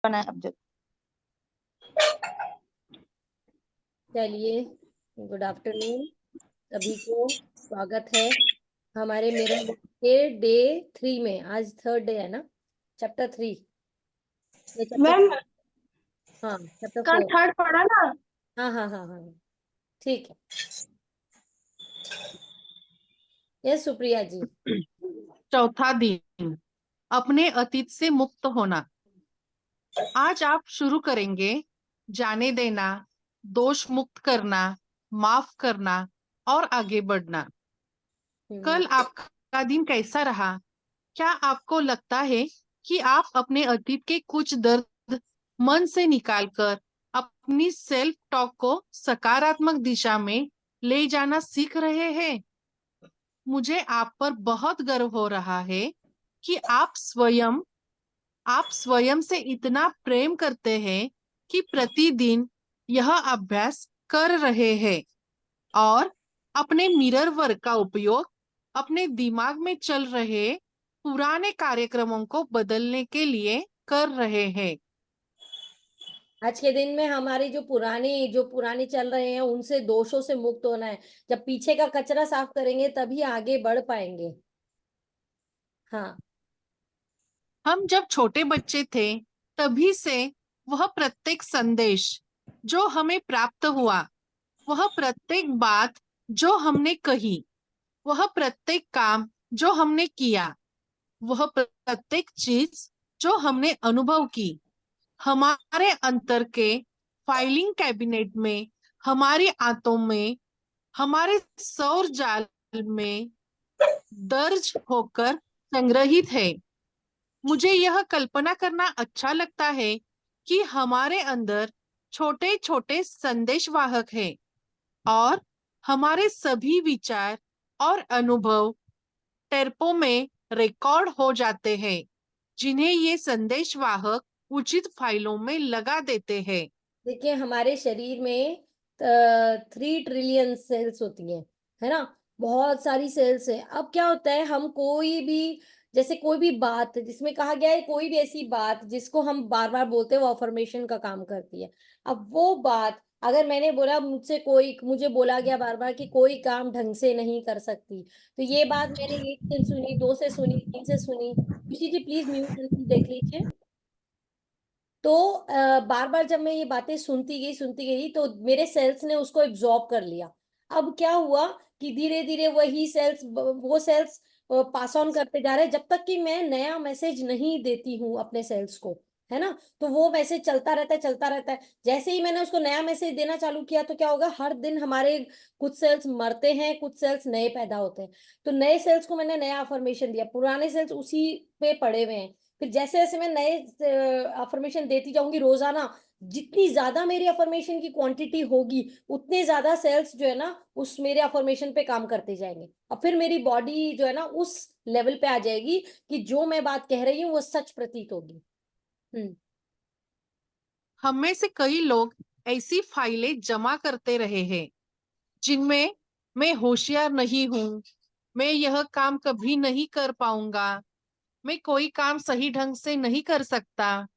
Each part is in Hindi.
बनाए ऑब्जेक्ट। चलिए, गुड आफ्टरनून सभी को। स्वागत है हमारे मिरर के डे 3 में। आज थर्ड डे है ना, चैप्टर 3। ये चैप्टर, मैम हाँ चैप्टर कल 4। थर्ड पढ़ा ना। हाँ हाँ हाँ हाँ, ठीक है। ये सुप्रिया जी। चौथा दिन, अपने अतीत से मुक्त होना। आज आप शुरू करेंगे जाने देना, दोष मुक्त करना, माफ करना और आगे बढ़ना। हम्म। कल आपका दिन कैसा रहा? क्या आपको लगता है कि आप अपने अतीत के कुछ दर्द मन से निकालकर अपनी सेल्फ टॉक को सकारात्मक दिशा में ले जाना सीख रहे हैं? मुझे आप पर बहुत गर्व हो रहा है कि आप स्वयं से इतना प्रेम करते हैं कि प्रतिदिन यह अभ्यास कर रहे हैं और अपने मिरर वर्क का उपयोग अपने दिमाग में चल रहे पुराने कार्यक्रमों को बदलने के लिए कर रहे हैं। आज के दिन में हमारी जो पुरानी चल रहे हैं उनसे, दोषों से मुक्त होना है। जब पीछे का कचरा साफ करेंगे तभी आगे बढ़ पाएंगे। हाँ। हम जब छोटे बच्चे थे तभी से वह प्रत्येक संदेश जो हमें प्राप्त हुआ, वह प्रत्येक बात जो हमने कही, वह प्रत्येक काम जो हमने किया, वह प्रत्येक चीज जो हमने अनुभव की, हमारे अंतर के फाइलिंग कैबिनेट में, हमारी आंतों में, हमारे सौर जाल में दर्ज होकर संग्रहित है। मुझे यह कल्पना करना अच्छा लगता है कि हमारे अंदर छोटे छोटे संदेशवाहक हैं और हमारे सभी विचार और अनुभव टेरपो में रिकॉर्ड हो जाते हैं, जिन्हें ये संदेशवाहक उचित फाइलों में लगा देते हैं। देखिए, हमारे शरीर में 3 ट्रिलियन सेल्स होती हैं, है ना। बहुत सारी सेल्स है। अब क्या होता है, हम कोई भी, जैसे कोई भी बात जिसमें कहा गया है, कोई भी ऐसी बात जिसको हम बार बार बोलते हैं वो अफर्मेशन का काम करती है। अब वो बात, अगर मैंने बोला, मुझे बोला गया बार बार कि कोई काम ढंग से नहीं कर सकती, तो ये बात मैंने 1 दिन सुनी, 2 से सुनी, 3 से सुनी। ऋषि जी प्लीज म्यूट देख लीजिए। तो बार बार जब मैं ये बातें सुनती गई तो मेरे सेल्स ने उसको एब्जॉर्ब कर लिया। अब क्या हुआ कि धीरे धीरे वही सेल्स, वो सेल्स पास ऑन करते जा रहे हैं, जब तक कि मैं नया मैसेज नहीं देती हूँ अपने सेल्स को, है ना। तो वो मैसेज चलता रहता है, चलता रहता है। जैसे ही मैंने उसको नया मैसेज देना चालू किया तो क्या होगा, हर दिन हमारे कुछ सेल्स मरते हैं, कुछ सेल्स नए पैदा होते हैं। तो नए सेल्स को मैंने नया अफर्मेशन दिया, पुराने सेल्स उसी पे पड़े हुए हैं। फिर जैसे जैसे मैं नए अफर्मेशन देती जाऊंगी रोजाना, जितनी ज्यादा मेरी अफर्मेशन की क्वांटिटी होगी, उतने ज्यादा सेल्स जो है ना उस मेरे अफर्मेशन पे काम करते जाएंगे। और फिर मेरी बॉडी जो है ना उस लेवल पे आ जाएगी कि जो मैं बात कह रही हूँ वो सच प्रतीत होगी। हम्म। हम में से कई लोग ऐसी फाइलें जमा करते रहे हैं जिनमें मैं होशियार नहीं हूँ, मैं यह काम कभी नहीं कर पाऊंगा, मैं कोई काम सही ढंग से नहीं कर सकता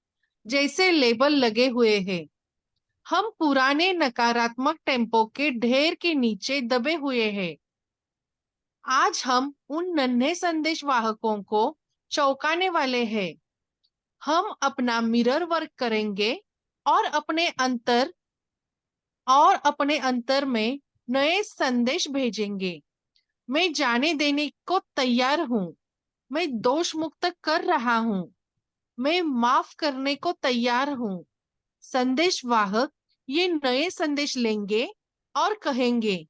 जैसे लेबल लगे हुए हैं। हम पुराने नकारात्मक टेम्पो के ढेर के नीचे दबे हुए हैं। आज हम उन नन्हे संदेश वाहकों को चौंकाने वाले हैं। हम अपना मिरर वर्क करेंगे और अपने अंतर में नए संदेश भेजेंगे। मैं जाने देने को तैयार हूँ, मैं दोष मुक्त कर रहा हूँ, मैं माफ करने को तैयार हूँ। संदेश वाहक ये नए संदेश लेंगे और कहेंगे,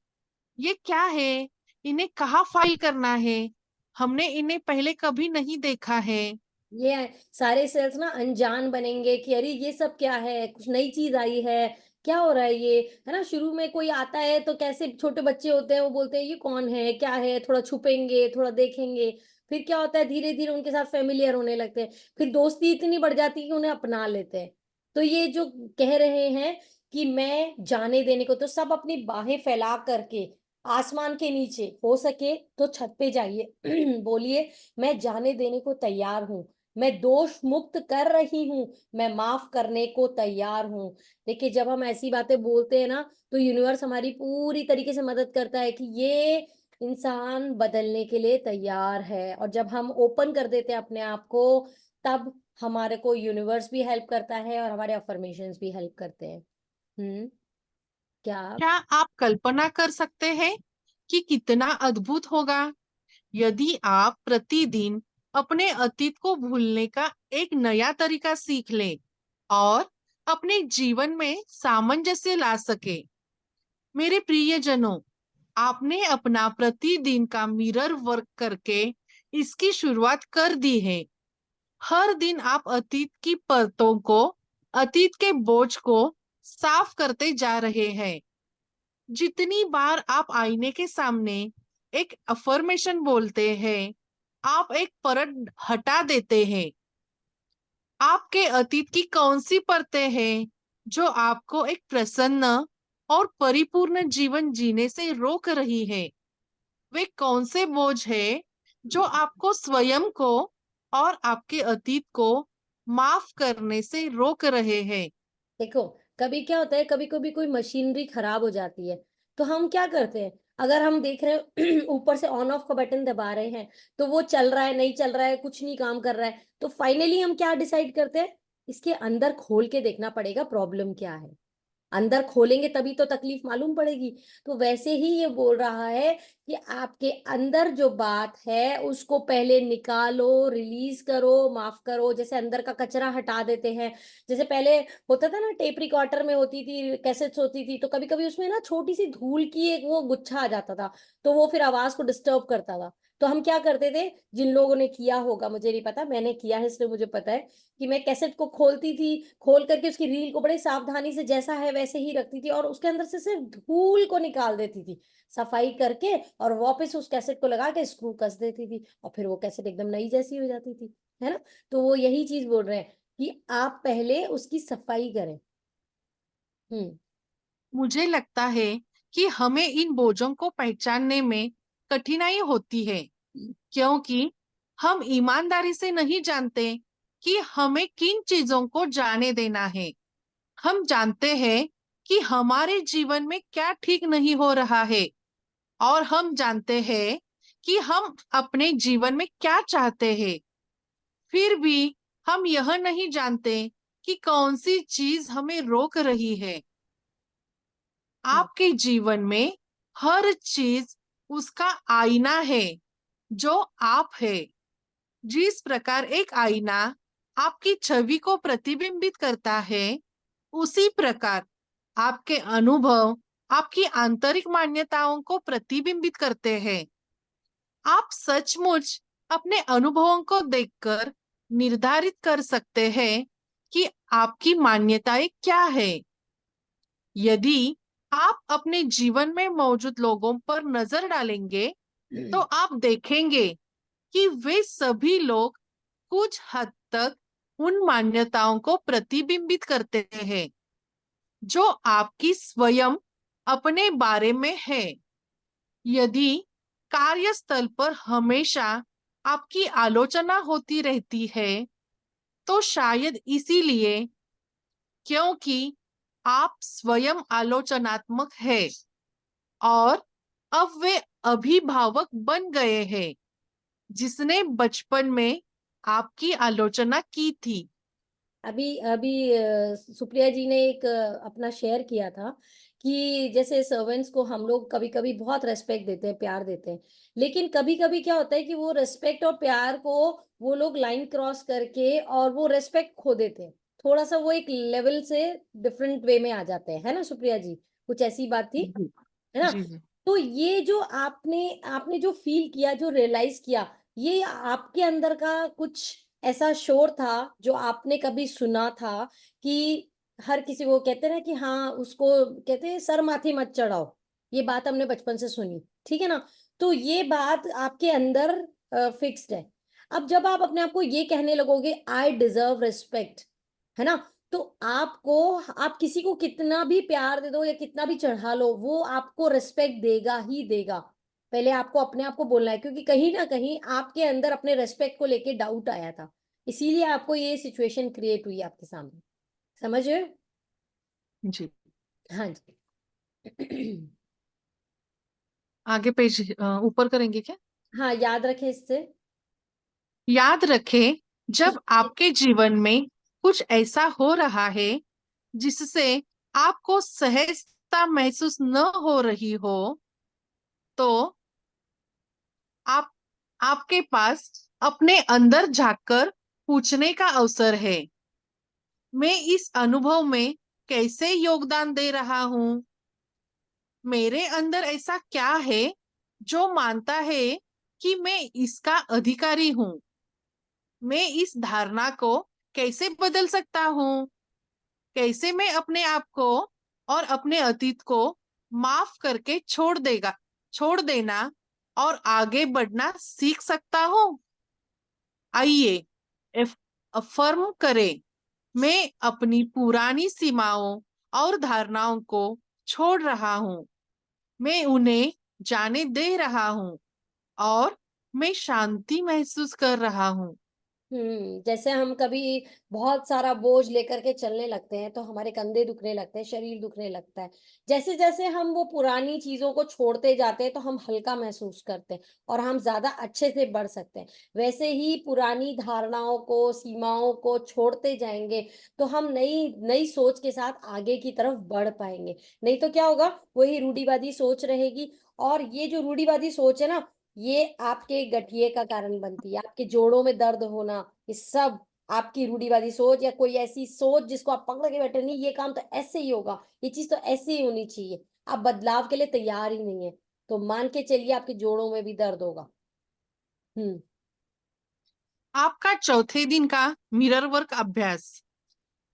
ये क्या है, इन्हें कहाँ फाइल करना है, हमने इन्हें पहले कभी नहीं देखा है। ये सारे सेल्स ना अनजान बनेंगे कि अरे ये सब क्या है, कुछ नई चीज आई है, क्या हो रहा है ये, है ना। शुरू में कोई आता है तो कैसे छोटे बच्चे होते हैं, वो बोलते हैं ये कौन है, क्या है, थोड़ा छुपेंगे, थोड़ा देखेंगे। फिर क्या होता है, धीरे धीरे उनके साथ फेमिलियर होने लगते हैं। फिर दोस्ती इतनी बढ़ जाती है कि उन्हें अपना लेते हैं। तो ये जो कह रहे हैं कि मैं जाने देने को, तो सब अपनी बाहें फैला करके आसमान के नीचे, हो सके तो छत पे जाइए बोलिए, मैं जाने देने को तैयार हूँ। मैं दोष मुक्त कर रही हूँ, मैं माफ करने को तैयार हूँ। देखिए, जब हम ऐसी बातें बोलते हैं ना, तो यूनिवर्स हमारी पूरी तरीके से मदद करता है कि ये इंसान बदलने के लिए तैयार है। और जब हम ओपन कर देते हैं अपने आप को, तब हमारे को यूनिवर्स भी हेल्प करता है और हमारे अफर्मेशंस भी हेल्प करते हैं। क्या आप? क्या आप कल्पना कर सकते हैं कि कितना अद्भुत होगा यदि आप प्रतिदिन अपने अतीत को भूलने का एक नया तरीका सीख लें और अपने जीवन में सामंजस्य ला सके। मेरे प्रियजनों, आपने अपना प्रतिदिन का मिरर वर्क करके इसकी शुरुआत कर दी है। हर दिन आप अतीत की परतों को, अतीत के बोझ को साफ करते जा रहे हैं। जितनी बार आप आईने के सामने एक अफर्मेशन बोलते हैं, आप एक परत हटा देते हैं। आपके अतीत की कौन सी परतें हैं जो आपको एक प्रसन्न और परिपूर्ण जीवन जीने से रोक रही है? वे कौन से बोझ हैं जो आपको स्वयं को और आपके अतीत को माफ करने से रोक रहे हैं? देखो, कभी क्या होता है, कभी कभी कोई मशीनरी खराब हो जाती है, तो हम क्या करते हैं? अगर हम देख रहे हैं ऊपर से ऑन ऑफ का बटन दबा रहे हैं, तो वो चल रहा है, नहीं चल रहा है, कुछ नहीं काम कर रहा है, तो फाइनली हम क्या डिसाइड करते हैं? इसके अंदर खोल के देखना पड़ेगा प्रॉब्लम क्या है। अंदर खोलेंगे तभी तो तकलीफ मालूम पड़ेगी। तो वैसे ही ये बोल रहा है कि आपके अंदर जो बात है उसको पहले निकालो, रिलीज करो, माफ करो। जैसे अंदर का कचरा हटा देते हैं। जैसे पहले होता था ना, टेप रिकॉर्डर में होती थी, कैसेट्स होती थी, तो कभी कभी उसमें ना छोटी सी धूल की एक वो गुच्छा आ जाता था, तो वो फिर आवाज को डिस्टर्ब करता था। तो हम क्या करते थे, जिन लोगों ने किया होगा, मुझे नहीं पता, मैंने किया है इसलिए मुझे पता है, कि मैं कैसेट को खोलती थी, खोल करके उसकी रील को बड़े सावधानी से जैसा है वैसे ही रखती थी, और उसके अंदर से सिर्फ धूल को निकाल देती थी, सफाई करके, और वापस उस कैसेट को लगा के स्क्रू कस देती थी, और फिर वो कैसेट एकदम नई जैसी हो जाती थी। है ना? तो वो यही चीज बोल रहे हैं कि आप पहले उसकी सफाई करें। हम्म। मुझे लगता है कि हमें इन बोझों को पहचानने में कठिनाई होती है, क्योंकि हम ईमानदारी से नहीं जानते कि हमें किन चीजों को जाने देना है। हम जानते हैं कि हमारे जीवन में क्या ठीक नहीं हो रहा है, और हम जानते हैं कि हम अपने जीवन में क्या चाहते हैं। फिर भी हम यह नहीं जानते कि कौन सी चीज हमें रोक रही है। हम्म। आपके जीवन में हर चीज उसका आईना है जो आप है। जिस प्रकार एक आईना आपकी छवि को प्रतिबिंबित करता है, उसी प्रकार आपके अनुभव आपकी आंतरिक मान्यताओं को प्रतिबिंबित करते हैं। आप सचमुच अपने अनुभवों को देखकर निर्धारित कर सकते हैं कि आपकी मान्यताएं क्या है। यदि आप अपने जीवन में मौजूद लोगों पर नजर डालेंगे, तो आप देखेंगे कि वे सभी लोग कुछ हद तक उन मान्यताओं को प्रतिबिंबित करते हैं जो आपकी स्वयं अपने बारे में है। यदि कार्यस्थल पर हमेशा आपकी आलोचना होती रहती है, तो शायद इसीलिए क्योंकि आप स्वयं आलोचनात्मक है, और अब वे अभिभावक बन गए हैं जिसने बचपन में आपकी आलोचना की थी। अभी अभी सुप्रिया जी ने एक अपना शेयर किया था कि जैसे सर्वेंट्स को हम लोग कभी कभी बहुत रेस्पेक्ट देते हैं, प्यार देते हैं, लेकिन कभी कभी क्या होता है कि वो रेस्पेक्ट और प्यार को वो लोग लाइन क्रॉस करके और वो रेस्पेक्ट खो देते हैं। थोड़ा सा वो एक लेवल से डिफरेंट वे में आ जाते हैं। है ना सुप्रिया जी? कुछ ऐसी बात थी। जी है ना? जी जी। तो ये जो आपने आपने जो फील किया, जो रियलाइज किया, ये आपके अंदर का कुछ ऐसा शोर था जो आपने कभी सुना था कि हर किसी को कहते हैं ना कि हाँ, उसको कहते हैं सर माथे मत चढ़ाओ। ये बात हमने बचपन से सुनी, ठीक है ना? तो ये बात आपके अंदर फिक्स्ड है। अब जब आप अपने आप को ये कहने लगोगे, आई डिजर्व रिस्पेक्ट, है ना, तो आपको, आप किसी को कितना भी प्यार दे दो या कितना भी चढ़ा लो, वो आपको रिस्पेक्ट देगा ही देगा। पहले आपको अपने आप को बोलना है, क्योंकि कहीं ना कहीं आपके अंदर अपने रिस्पेक्ट को लेके डाउट आया था। इसीलिए आपको ये सिचुएशन क्रिएट हुई आपके सामने। समझ रहे हो? जी। हाँ जी। आगे पेज ऊपर करेंगे क्या? हाँ, याद रखें इससे। याद रखें, जब आपके जीवन में कुछ ऐसा हो रहा है जिससे आपको सहजता महसूस न हो रही हो, तो आप आपके पास अपने अंदर झांककर पूछने का अवसर है, मैं इस अनुभव में कैसे योगदान दे रहा हूं? मेरे अंदर ऐसा क्या है जो मानता है कि मैं इसका अधिकारी हूं? मैं इस धारणा को कैसे बदल सकता हूं? कैसे मैं अपने आप को और अपने अतीत को माफ करके छोड़ देना और आगे बढ़ना सीख सकता हूं? आइए अफर्म करें, मैं अपनी पुरानी सीमाओं और धारणाओं को छोड़ रहा हूं, मैं उन्हें जाने दे रहा हूं और मैं शांति महसूस कर रहा हूं। जैसे हम कभी बहुत सारा बोझ लेकर के चलने लगते हैं तो हमारे कंधे दुखने लगते हैं, शरीर दुखने लगता है। जैसे जैसे हम वो पुरानी चीजों को छोड़ते जाते हैं तो हम हल्का महसूस करते हैं और हम ज्यादा अच्छे से बढ़ सकते हैं। वैसे ही पुरानी धारणाओं को, सीमाओं को छोड़ते जाएंगे तो हम नई नई सोच के साथ आगे की तरफ बढ़ पाएंगे। नहीं तो क्या होगा, वही रूढ़िवादी सोच रहेगी। और ये जो रूढ़िवादी सोच है ना, ये आपके गठिए का कारण बनती है, आपके जोड़ों में दर्द होना, ये सब आपकी रूढ़िवादी सोच या कोई ऐसी सोच जिसको आप पकड़ के बैठे, नहीं ये काम तो ऐसे ही होगा, ये चीज तो ऐसे ही होनी चाहिए, आप बदलाव के लिए तैयार ही नहीं है, तो मान के चलिए आपके जोड़ों में भी दर्द होगा। हम्म। आपका चौथे दिन का मिरर वर्क अभ्यास।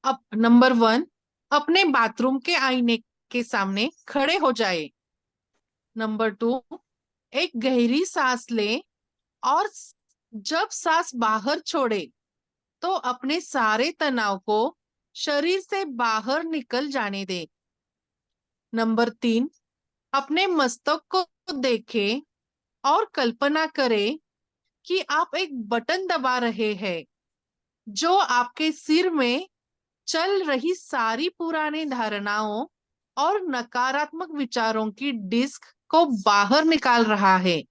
अब नंबर 1, अपने बाथरूम के आईने के सामने खड़े हो जाए। नंबर 2, एक गहरी सांस लें और जब सांस बाहर छोड़े तो अपने सारे तनाव को शरीर से बाहर निकल जाने दें। नंबर 3, अपने मस्तक को देखें और कल्पना करें कि आप एक बटन दबा रहे हैं जो आपके सिर में चल रही सारी पुरानी धारणाओं और नकारात्मक विचारों की डिस्क को बाहर निकाल रहा है।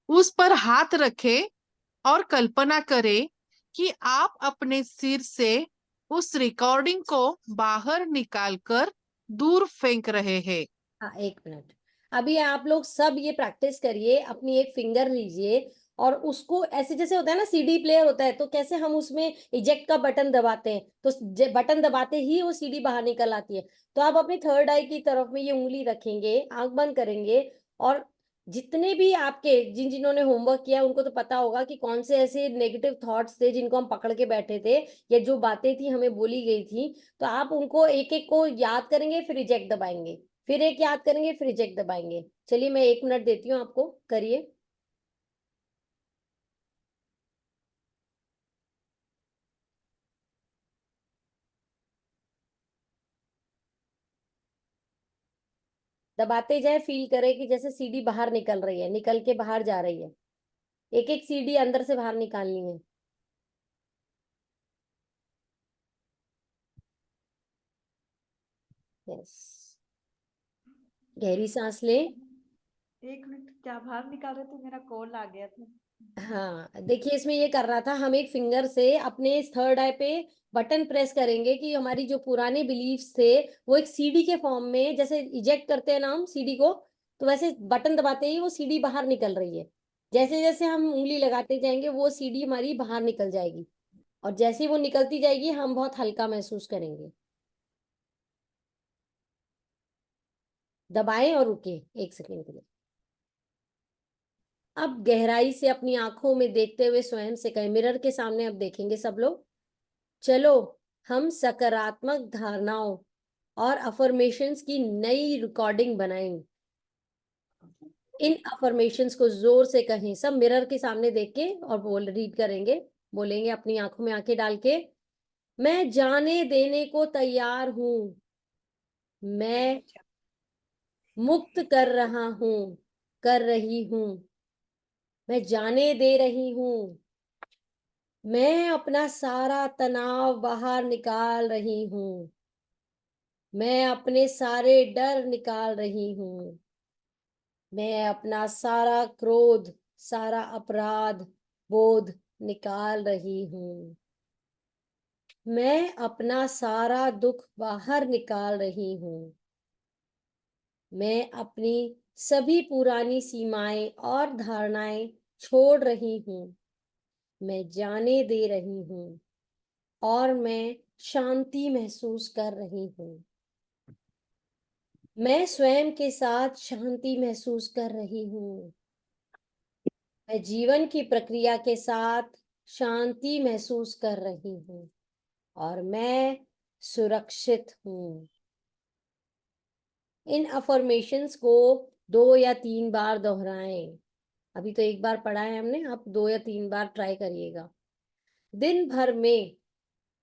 उस पर हाथ रखें और कल्पना करें कि आप अपने सिर से उस रिकॉर्डिंग को बाहर निकालकर दूर फेंक रहे हैं। हाँ, एक मिनट। अभी आप लोग सब ये प्रैक्टिस करिए, अपनी एक फिंगर लीजिए और उसको ऐसे, जैसे होता है ना सीडी प्लेयर होता है, तो कैसे हम उसमें इजेक्ट का बटन दबाते हैं तो बटन दबाते ही वो सीडी बाहर निकल आती है। तो आप अपनी थर्ड आई की तरफ में ये उंगली रखेंगे, आंख बंद करेंगे और जितने भी आपके, जिन जिन्होंने होमवर्क किया उनको तो पता होगा कि कौन से ऐसे नेगेटिव थॉट्स थे जिनको हम पकड़ के बैठे थे, या जो बातें थी हमें बोली गई थी, तो आप उनको एक एक को याद करेंगे, फिर रिजेक्ट दबाएंगे, फिर एक याद करेंगे, फिर रिजेक्ट दबाएंगे। चलिए मैं 1 मिनट देती हूँ आपको, करिए। दबाते जाए, फील करें कि जैसे सीडी बाहर निकल रही है, निकल के बाहर जा रही है, एक एक सीडी अंदर से बाहर निकालनी है। यस। गहरी सांस ले। 1 मिनट, क्या बाहर निकाल रहे थे? मेरा कॉल आ गया था। हाँ, देखिए इसमें ये कर रहा था, हम एक फिंगर से अपने इस थर्ड आई पे बटन प्रेस करेंगे कि हमारी जो पुराने बिलीफ्स थे वो एक सीडी के फॉर्म में, जैसे इजेक्ट करते हैं ना हम सीडी को, तो वैसे बटन दबाते ही वो सीडी बाहर निकल रही है। जैसे जैसे हम उंगली लगाते जाएंगे वो सीडी हमारी बाहर निकल जाएगी, और जैसे ही वो निकलती जाएगी हम बहुत हल्का महसूस करेंगे। दबाएं और रुके 1 सेकेंड के लिए। अब गहराई से अपनी आंखों में देखते हुए स्वयं से कहें, मिरर के सामने अब देखेंगे सब लोग, चलो हम सकारात्मक धारणाओं और अफर्मेशंस की नई रिकॉर्डिंग बनाएं। इन अफर्मेशंस को जोर से कहें, सब मिरर के सामने देख के और बोल रीड करेंगे, बोलेंगे अपनी आंखों में आंखें डाल के, मैं जाने देने को तैयार हूं, मैं मुक्त कर रहा हूं, कर रही हूं, मैं जाने दे रही हूं, मैं अपना सारा तनाव बाहर निकाल रही हूँ। मैं अपने सारे डर निकाल रही हूँ। मैं अपना सारा क्रोध, सारा अपराध बोध निकाल रही हूँ। मैं अपना सारा दुख बाहर निकाल रही हूँ। मैं अपनी सभी पुरानी सीमाएं और धारणाएं छोड़ रही हूँ। मैं जाने दे रही हूँ और मैं शांति महसूस कर रही हूँ। मैं स्वयं के साथ शांति महसूस कर रही हूँ। मैं जीवन की प्रक्रिया के साथ शांति महसूस कर रही हूँ और मैं सुरक्षित हूँ। इन अफर्मेशंस को 2 या 3 बार दोहराएं। अभी तो एक बार पढ़ा है हमने, आप 2 या 3 बार ट्राई करिएगा। दिन भर में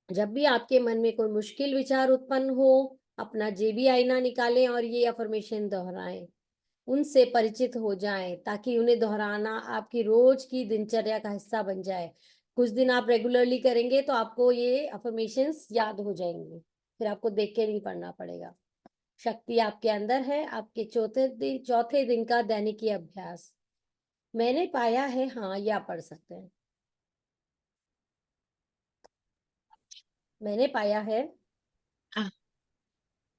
जब भी आपके मन में कोई मुश्किल विचार उत्पन्न हो, अपना जेबी आईना निकालें और ये अफर्मेशन दोहराएं। उनसे परिचित हो जाएं ताकि उन्हें दोहराना आपकी रोज की दिनचर्या का हिस्सा बन जाए। कुछ दिन आप रेगुलरली करेंगे तो आपको ये अफर्मेशंस याद हो जाएंगे, फिर आपको देख के नहीं पढ़ना पड़ेगा। शक्ति आपके अंदर है। आपके चौथे दिन का दैनिकी अभ्यास। मैंने पाया है, हाँ, ये आप पढ़ सकते हैं। मैंने पाया है,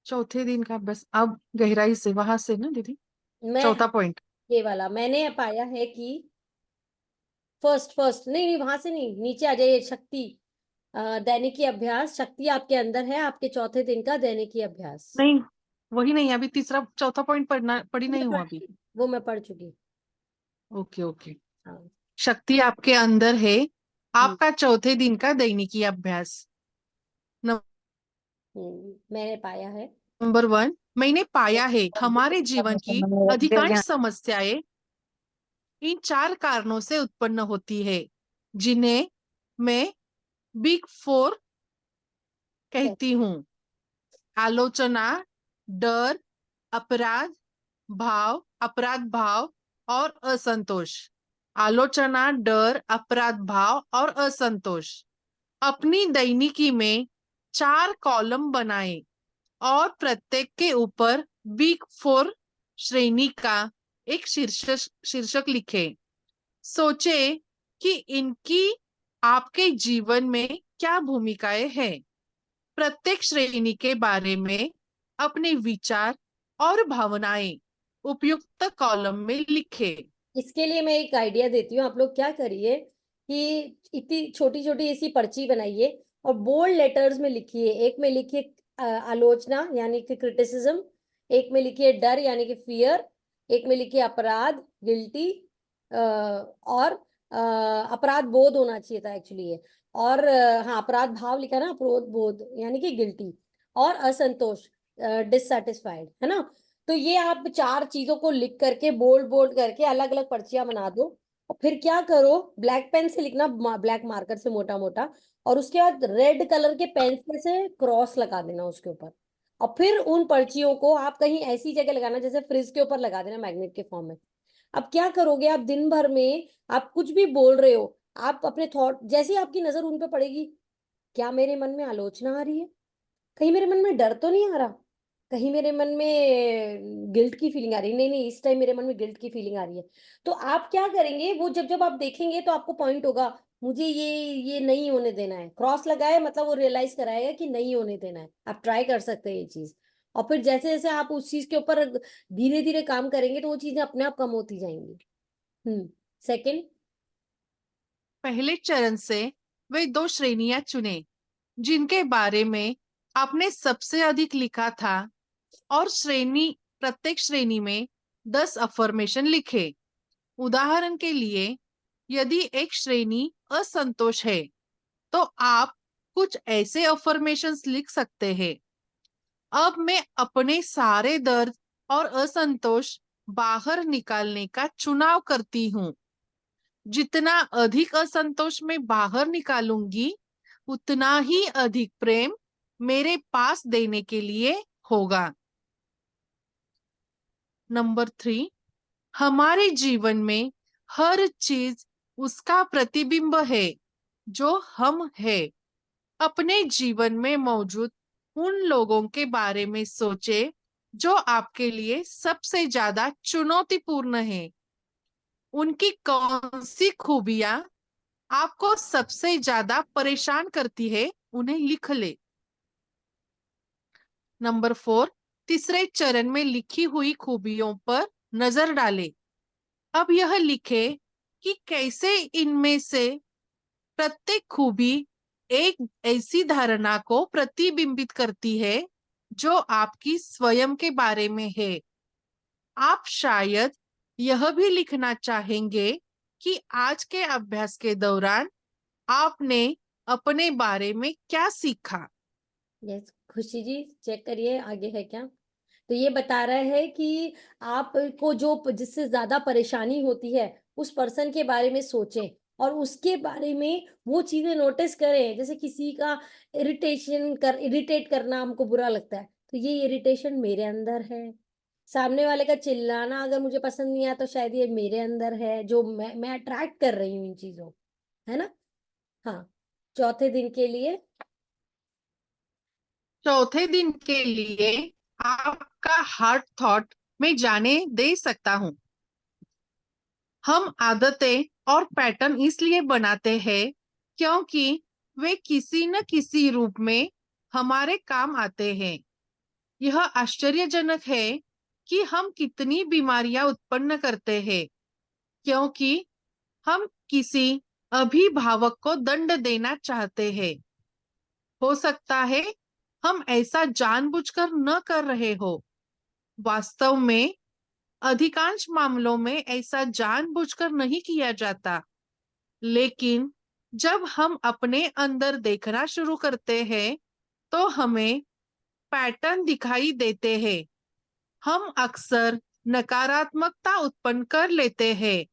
चौथे दिन का बस अब गहराई से वहां से ना दीदी, मैं चौथा पॉइंट। ये वाला मैंने पाया है कि फर्स्ट फर्स्ट नहीं नहीं, वहां से नहीं, नीचे आ जाइए। शक्ति, दैनिकी अभ्यास। शक्ति आपके अंदर है, आपके चौथे दिन का दैनिकी अभ्यास। नहीं, वही नहीं, अभी तीसरा चौथा पॉइंट पढ़ी नहीं हुआ अभी। वो मैं पढ़ चुकी। Okay okay. हाँ। शक्ति आपके अंदर है, हम्म, आपका चौथे दिन का दैनिकी अभ्यास। मैंने पाया है। नंबर 1, मैंने पाया है हमारे जीवन की अधिकांश समस्याएं इन 4 कारणों से उत्पन्न होती है, जिन्हें मैं बिग 4 कहती हूँ। आलोचना, डर, अपराध अपराध भाव और असंतोष। आलोचना, डर, अपराध भाव और असंतोष। अपनी दैनिकी में 4 कॉलम बनाएं और प्रत्येक के ऊपर बिग 4 श्रेणी का एक शीर्षक लिखें। सोचे कि इनकी आपके जीवन में क्या भूमिकाएं हैं। प्रत्येक श्रेणी के बारे में अपने विचार और भावनाएं उपयुक्त कॉलम में लिखें। इसके लिए मैं एक आइडिया देती हूँ। आप लोग क्या करिए कि इतनी छोटी छोटी ऐसी पर्ची बनाइए और बोल्ड लेटर्स में लिखिए। एक में लिखिए आलोचना यानी कि क्रिटिसिज्म, एक में लिखिए डर यानी कि फियर, एक में लिखिए अपराध गिल्टी, और अपराध बोध होना चाहिए था एक्चुअली ये। और हाँ, अपराध भाव लिखा ना, अपराध बोध यानी कि गिल्टी, और असंतोष डिससेटिस्फाइड, है ना। तो ये आप 4 चीजों को लिख करके बोल्ड बोल्ड करके अलग अलग पर्चियां बना दो। और फिर क्या करो, ब्लैक पेन से लिखना, ब्लैक मार्कर से मोटा मोटा, और उसके बाद रेड कलर के पेंसिल से क्रॉस लगा देना उसके ऊपर। और फिर उन पर्चियों को आप कहीं ऐसी जगह लगाना जैसे फ्रिज के ऊपर लगा देना, मैग्नेट के फॉर्म में। अब क्या करोगे, आप दिन भर में आप कुछ भी बोल रहे हो, आप अपने थॉट, जैसे ही आपकी नजर उन पे पड़ेगी, क्या मेरे मन में आलोचना आ रही है, कहीं मेरे मन में डर तो नहीं आ रहा, कहीं मेरे मन में गिल्ट की फीलिंग आ रही है, नहीं नहीं इस टाइम मेरे मन में गिल्ट की फीलिंग आ रही है। तो आप क्या करेंगे, वो जब जब आप देखेंगे तो आपको पॉइंट होगा, मुझे ये नहीं होने देना है। क्रॉस लगाए मतलब वो रियलाइज कराएगा कि नहीं होने देना है। आप ट्राई कर सकते हैं ये चीज। और फिर जैसे जैसे आप उस चीज के ऊपर धीरे धीरे काम करेंगे तो वो चीजें अपने आप कम होती जाएंगी। सेकंड। पहले चरण से वे 2 श्रेणियां चुने जिनके बारे में आपने सबसे अधिक लिखा था, और प्रत्येक श्रेणी में 10 अफर्मेशन लिखे। उदाहरण के लिए, यदि एक श्रेणी असंतोष है तो आप कुछ ऐसे अफर्मेशंस लिख सकते हैं। अब मैं अपने सारे दर्द और असंतोष बाहर निकालने का चुनाव करती हूँ। जितना अधिक असंतोष मैं बाहर निकालूंगी, उतना ही अधिक प्रेम मेरे पास देने के लिए होगा। नंबर 3, हमारे जीवन में हर चीज उसका प्रतिबिंब है। जो हम है। अपने जीवन में मौजूद उन लोगों के बारे में सोचे जो आपके लिए सबसे ज्यादा चुनौतीपूर्ण है। उनकी कौन सी खूबियां आपको सबसे ज्यादा परेशान करती है, उन्हें लिख ले। नंबर 4, तीसरे चरण में लिखी हुई खूबियों पर नजर डालें। अब यह लिखे कि कैसे इनमें से प्रत्येक खूबी एक ऐसी धारणा को प्रतिबिंबित करती है जो आपकी स्वयं के बारे में है। आप शायद यह भी लिखना चाहेंगे कि आज के अभ्यास के दौरान आपने अपने बारे में क्या सीखा। यस खुशी जी, चेक करिए आगे है क्या। तो ये बता रहा है कि आपको जो जिससे ज्यादा परेशानी होती है उस पर्सन के बारे में सोचें और उसके बारे में वो चीजें नोटिस करें। जैसे किसी का इरिटेट करना हमको बुरा लगता है, तो ये इरिटेशन मेरे अंदर है। सामने वाले का चिल्लाना अगर मुझे पसंद नहीं आया तो शायद ये मेरे अंदर है, जो मैं अट्रैक्ट कर रही हूँ इन चीजों, है ना। हाँ, चौथे दिन के लिए चौथे दिन के लिए आपका हार्ट थॉट में जाने दे सकता हूं। हम आदतें और पैटर्न इसलिए बनाते हैं क्योंकि वे किसी न किसी रूप में हमारे काम आते हैं। यह आश्चर्यजनक है कि हम कितनी बीमारियां उत्पन्न करते हैं क्योंकि हम किसी अभिभावक को दंड देना चाहते हैं। हो सकता है हम ऐसा जानबूझकर न कर रहे हो। वास्तव में अधिकांश मामलों में ऐसा जानबूझकर नहीं किया जाता, लेकिन जब हम अपने अंदर देखना शुरू करते हैं तो हमें पैटर्न दिखाई देते हैं। हम अक्सर नकारात्मकता उत्पन्न कर लेते हैं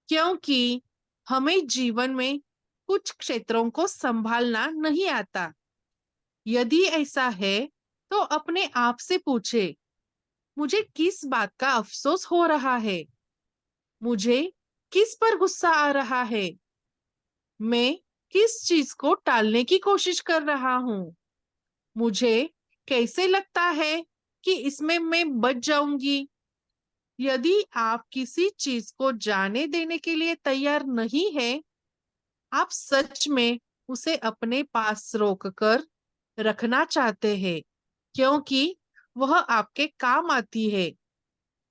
क्योंकि हमें जीवन में कुछ क्षेत्रों को संभालना नहीं आता। यदि ऐसा है तो अपने आप से पूछे, मुझे किस बात का अफसोस हो रहा है? मुझे किस पर गुस्सा आ रहा है? मैं किस चीज को टालने की कोशिश कर रहा हूँ? मुझे कैसे लगता है कि इसमें मैं बच जाऊंगी? यदि आप किसी चीज को जाने देने के लिए तैयार नहीं है, आप सच में उसे अपने पास रोक कर रखना चाहते हैं क्योंकि वह आपके काम आती है,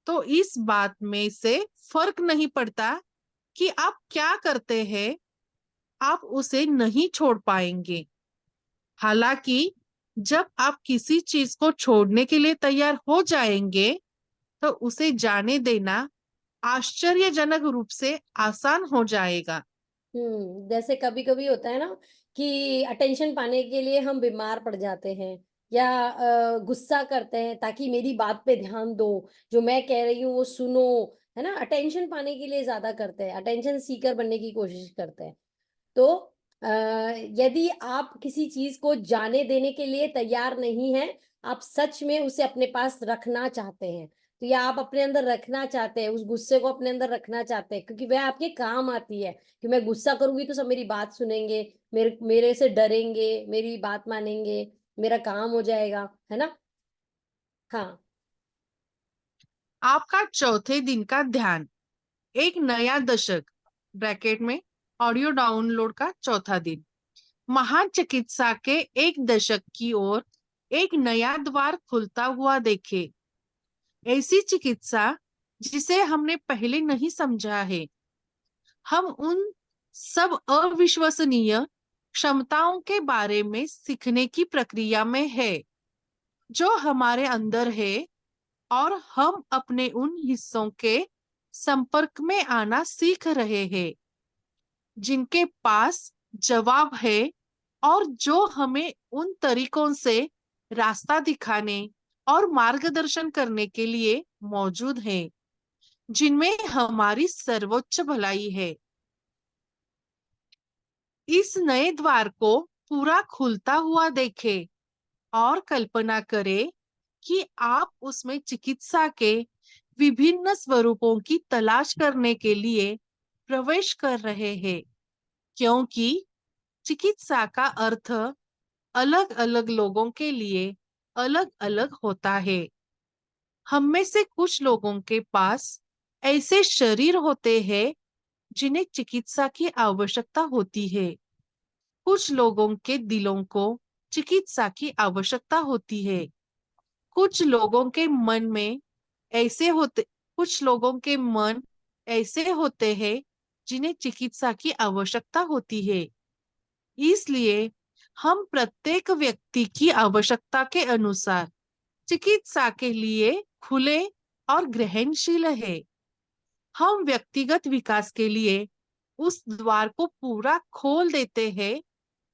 तो इस बात में से फर्क नहीं पड़ता कि आप क्या करते हैं, आप उसे नहीं छोड़ पाएंगे। हालांकि जब आप किसी चीज को छोड़ने के लिए तैयार हो जाएंगे तो उसे जाने देना आश्चर्यजनक रूप से आसान हो जाएगा। जैसे कभी कभी होता है ना कि अटेंशन पाने के लिए हम बीमार पड़ जाते हैं या गुस्सा करते हैं ताकि मेरी बात पे ध्यान दो, जो मैं कह रही हूँ वो सुनो, है ना। अटेंशन पाने के लिए ज्यादा करते हैं, अटेंशन सीकर बनने की कोशिश करते हैं। तो अ, यदि आप किसी चीज को जाने देने के लिए तैयार नहीं हैं, आप सच में उसे अपने पास रखना चाहते हैं, तो या आप अपने अंदर रखना चाहते हैं, उस गुस्से को अपने अंदर रखना चाहते हैं क्योंकि वह आपके काम आती है कि मैं गुस्सा करूंगी तो सब मेरी बात सुनेंगे, मेरे मेरे से डरेंगे, मेरी बात मानेंगे, मेरा काम हो जाएगा, है ना। हाँ। आपका चौथे दिन का ध्यान, एक नया दशक ब्रैकेट में ऑडियो डाउनलोड का चौथा दिन, महान चिकित्सा के एक दशक की ओर एक नया द्वार खुलता हुआ देखे। ऐसी चिकित्सा जिसे हमने पहले नहीं समझा है। हम उन सब अविश्वसनीय क्षमताओं के बारे में सीखने की प्रक्रिया में है जो हमारे अंदर है और हम अपने उन हिस्सों के संपर्क में आना सीख रहे हैं जिनके पास जवाब है और जो हमें उन तरीकों से रास्ता दिखाने और मार्गदर्शन करने के लिए मौजूद हैं जिनमें हमारी सर्वोच्च भलाई है। इस नए द्वार को पूरा खुलता हुआ देखें और कल्पना करें कि आप उसमें चिकित्सा के विभिन्न स्वरूपों की तलाश करने के लिए प्रवेश कर रहे हैं क्योंकि चिकित्सा का अर्थ अलग अलग लोगों के लिए अलग अलग होता है। हम में से कुछ लोगों के पास ऐसे शरीर होते हैं जिन्हें चिकित्सा की आवश्यकता होती है। कुछ लोगों के दिलों को चिकित्सा की आवश्यकता होती है। कुछ लोगों के मन में ऐसे होते कुछ लोगों के मन ऐसे होते हैं जिन्हें चिकित्सा की आवश्यकता होती है। इसलिए हम प्रत्येक व्यक्ति की आवश्यकता के अनुसार चिकित्सा के लिए खुले और ग्रहणशील है। हम व्यक्तिगत विकास के लिए उस द्वार को पूरा खोल देते हैं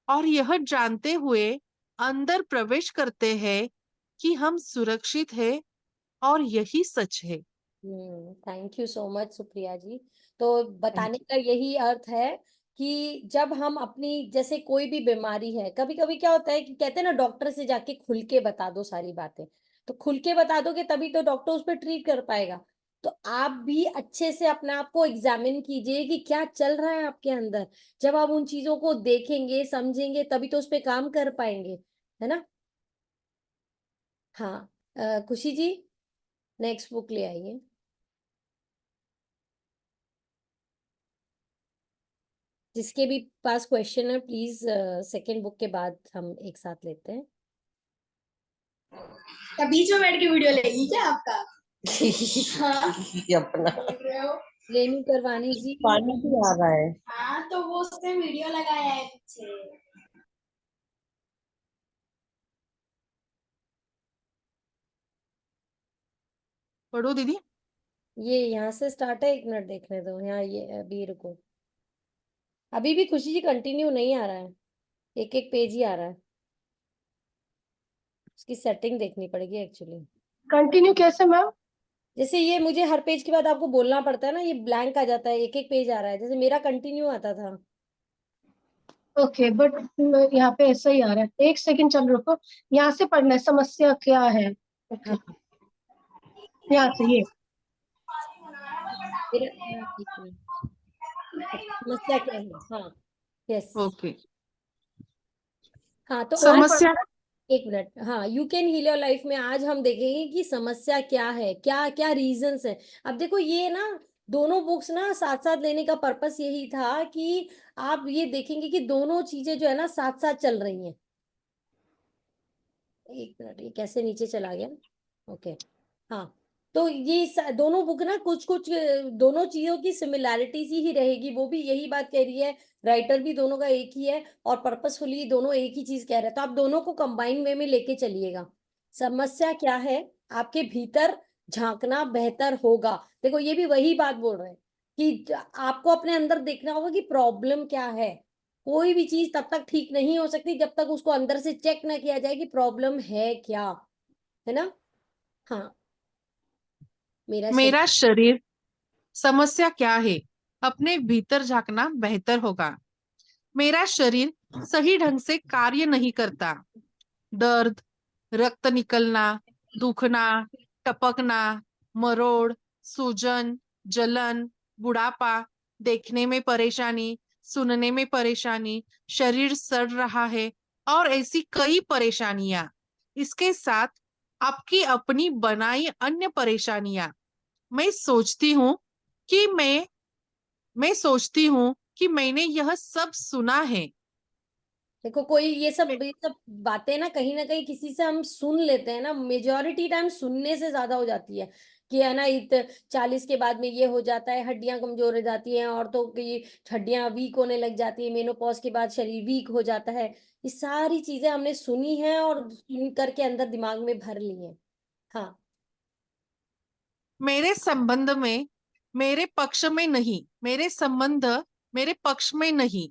और यह जानते हुए अंदर प्रवेश करते हैं कि हम सुरक्षित हैं और यही सच है। Thank you so much Supriya ji. तो बताने का यही अर्थ है कि जब हम अपनी जैसे कोई भी बीमारी है, कभी कभी क्या होता है कि कहते हैं ना डॉक्टर से जाके खुल के बता दो सारी बातें, तो खुल के बता दोगे तभी तो डॉक्टर उस पर ट्रीट कर पाएगा। तो आप भी अच्छे से अपने आप को एग्जामिन कीजिए कि क्या चल रहा है आपके अंदर। जब आप उन चीजों को देखेंगे समझेंगे तभी तो उस पर काम कर पाएंगे, है ना। हाँ, खुशी जी नेक्स्ट बुक ले आइए। जिसके भी पास क्वेश्चन है प्लीज सेकंड बुक के बाद हम एक साथ लेते हैं। क्या बीच में बैठ के वीडियो लेगी क्या आपका? हाँ, अपना देख रहे हो? रेनू करवानी जी पानी भी आ रहा है। हाँ, तो वो उसने वीडियो लगाया है पीछे। पढ़ो दीदी। ये यहाँ से स्टार्ट है, एक मिनट देखने दो। यहाँ ये अभी रुको, अभी भी खुशी जी कंटिन्यू नहीं आ रहा है, एक एक पेज ही आ रहा है। उसकी सेटिंग देखनी पड़ेगी एक्चुअली। कंटिन्यू कैसे मैम? जैसे ये मुझे हर पेज के बाद आपको बोलना पड़ता है ना, ये ब्लैंक आ जाता है, एक एक पेज आ रहा है, जैसे मेरा कंटिन्यू आता था। ओके बट यहाँ पे ऐसा ही आ रहा है। एक सेकंड चल रुको, यहाँ से पढ़ना है समस्या क्या है। ओके, हाँ यहाँ से ये मेरा, हाँ, एक मिनट। अच्छा, समस्या क्या है, हाँ यस। ओके। हाँ तो आज समस्या एक मिनट, हाँ you can heal your life में आज हम देखेंगे कि समस्या क्या है, क्या क्या रीजंस है। अब देखो ये ना दोनों बुक्स ना साथ साथ लेने का पर्पस यही था कि आप ये देखेंगे कि दोनों चीजें जो है ना साथ साथ चल रही हैं। एक मिनट, ये कैसे नीचे चला गया। ओके, हाँ तो ये दोनों बुक ना कुछ कुछ दोनों चीजों की सिमिलैरिटीज ही रहेगी, वो भी यही बात कह रही है। राइटर भी दोनों का एक ही है और पर्पसफुली दोनों एक ही चीज कह रहे हैं, तो आप दोनों को कंबाइन वे में लेके चलिएगा। समस्या क्या है, आपके भीतर झांकना बेहतर होगा। देखो ये भी वही बात बोल रहे हैं कि आपको अपने अंदर देखना होगा कि प्रॉब्लम क्या है। कोई भी चीज तब तक ठीक नहीं हो सकती जब तक उसको अंदर से चेक ना किया जाए कि प्रॉब्लम है क्या, है ना। हाँ, मेरा शरीर। मेरा शरीर समस्या क्या है, अपने भीतर झांकना बेहतर होगा। मेरा शरीर सही ढंग से कार्य नहीं करता। दर्द, रक्त निकलना, दुखना, टपकना, मरोड़, सूजन, जलन, बुढ़ापा, देखने में परेशानी, सुनने में परेशानी, शरीर सड़ रहा है और ऐसी कई परेशानियां। इसके साथ आपकी अपनी बनाई अन्य परेशानियां। मैं सोचती हूँ कि मैंने यह सब सुना है। देखो कोई ये सब बातें ना कहीं किसी से हम सुन लेते हैं ना, मेजोरिटी टाइम सुनने से ज्यादा हो जाती है कि है ना 40 के बाद में ये हो जाता है, हड्डियां कमजोर हो जाती हैं, औरतों की हड्डियां वीक होने लग जाती है, मेनोपॉज के बाद शरीर वीक हो जाता है। ये सारी चीजें हमने सुनी है और सुन करके अंदर दिमाग में भर ली है। हाँ, मेरे संबंध में मेरे पक्ष में नहीं मेरे संबंध मेरे पक्ष में नहीं,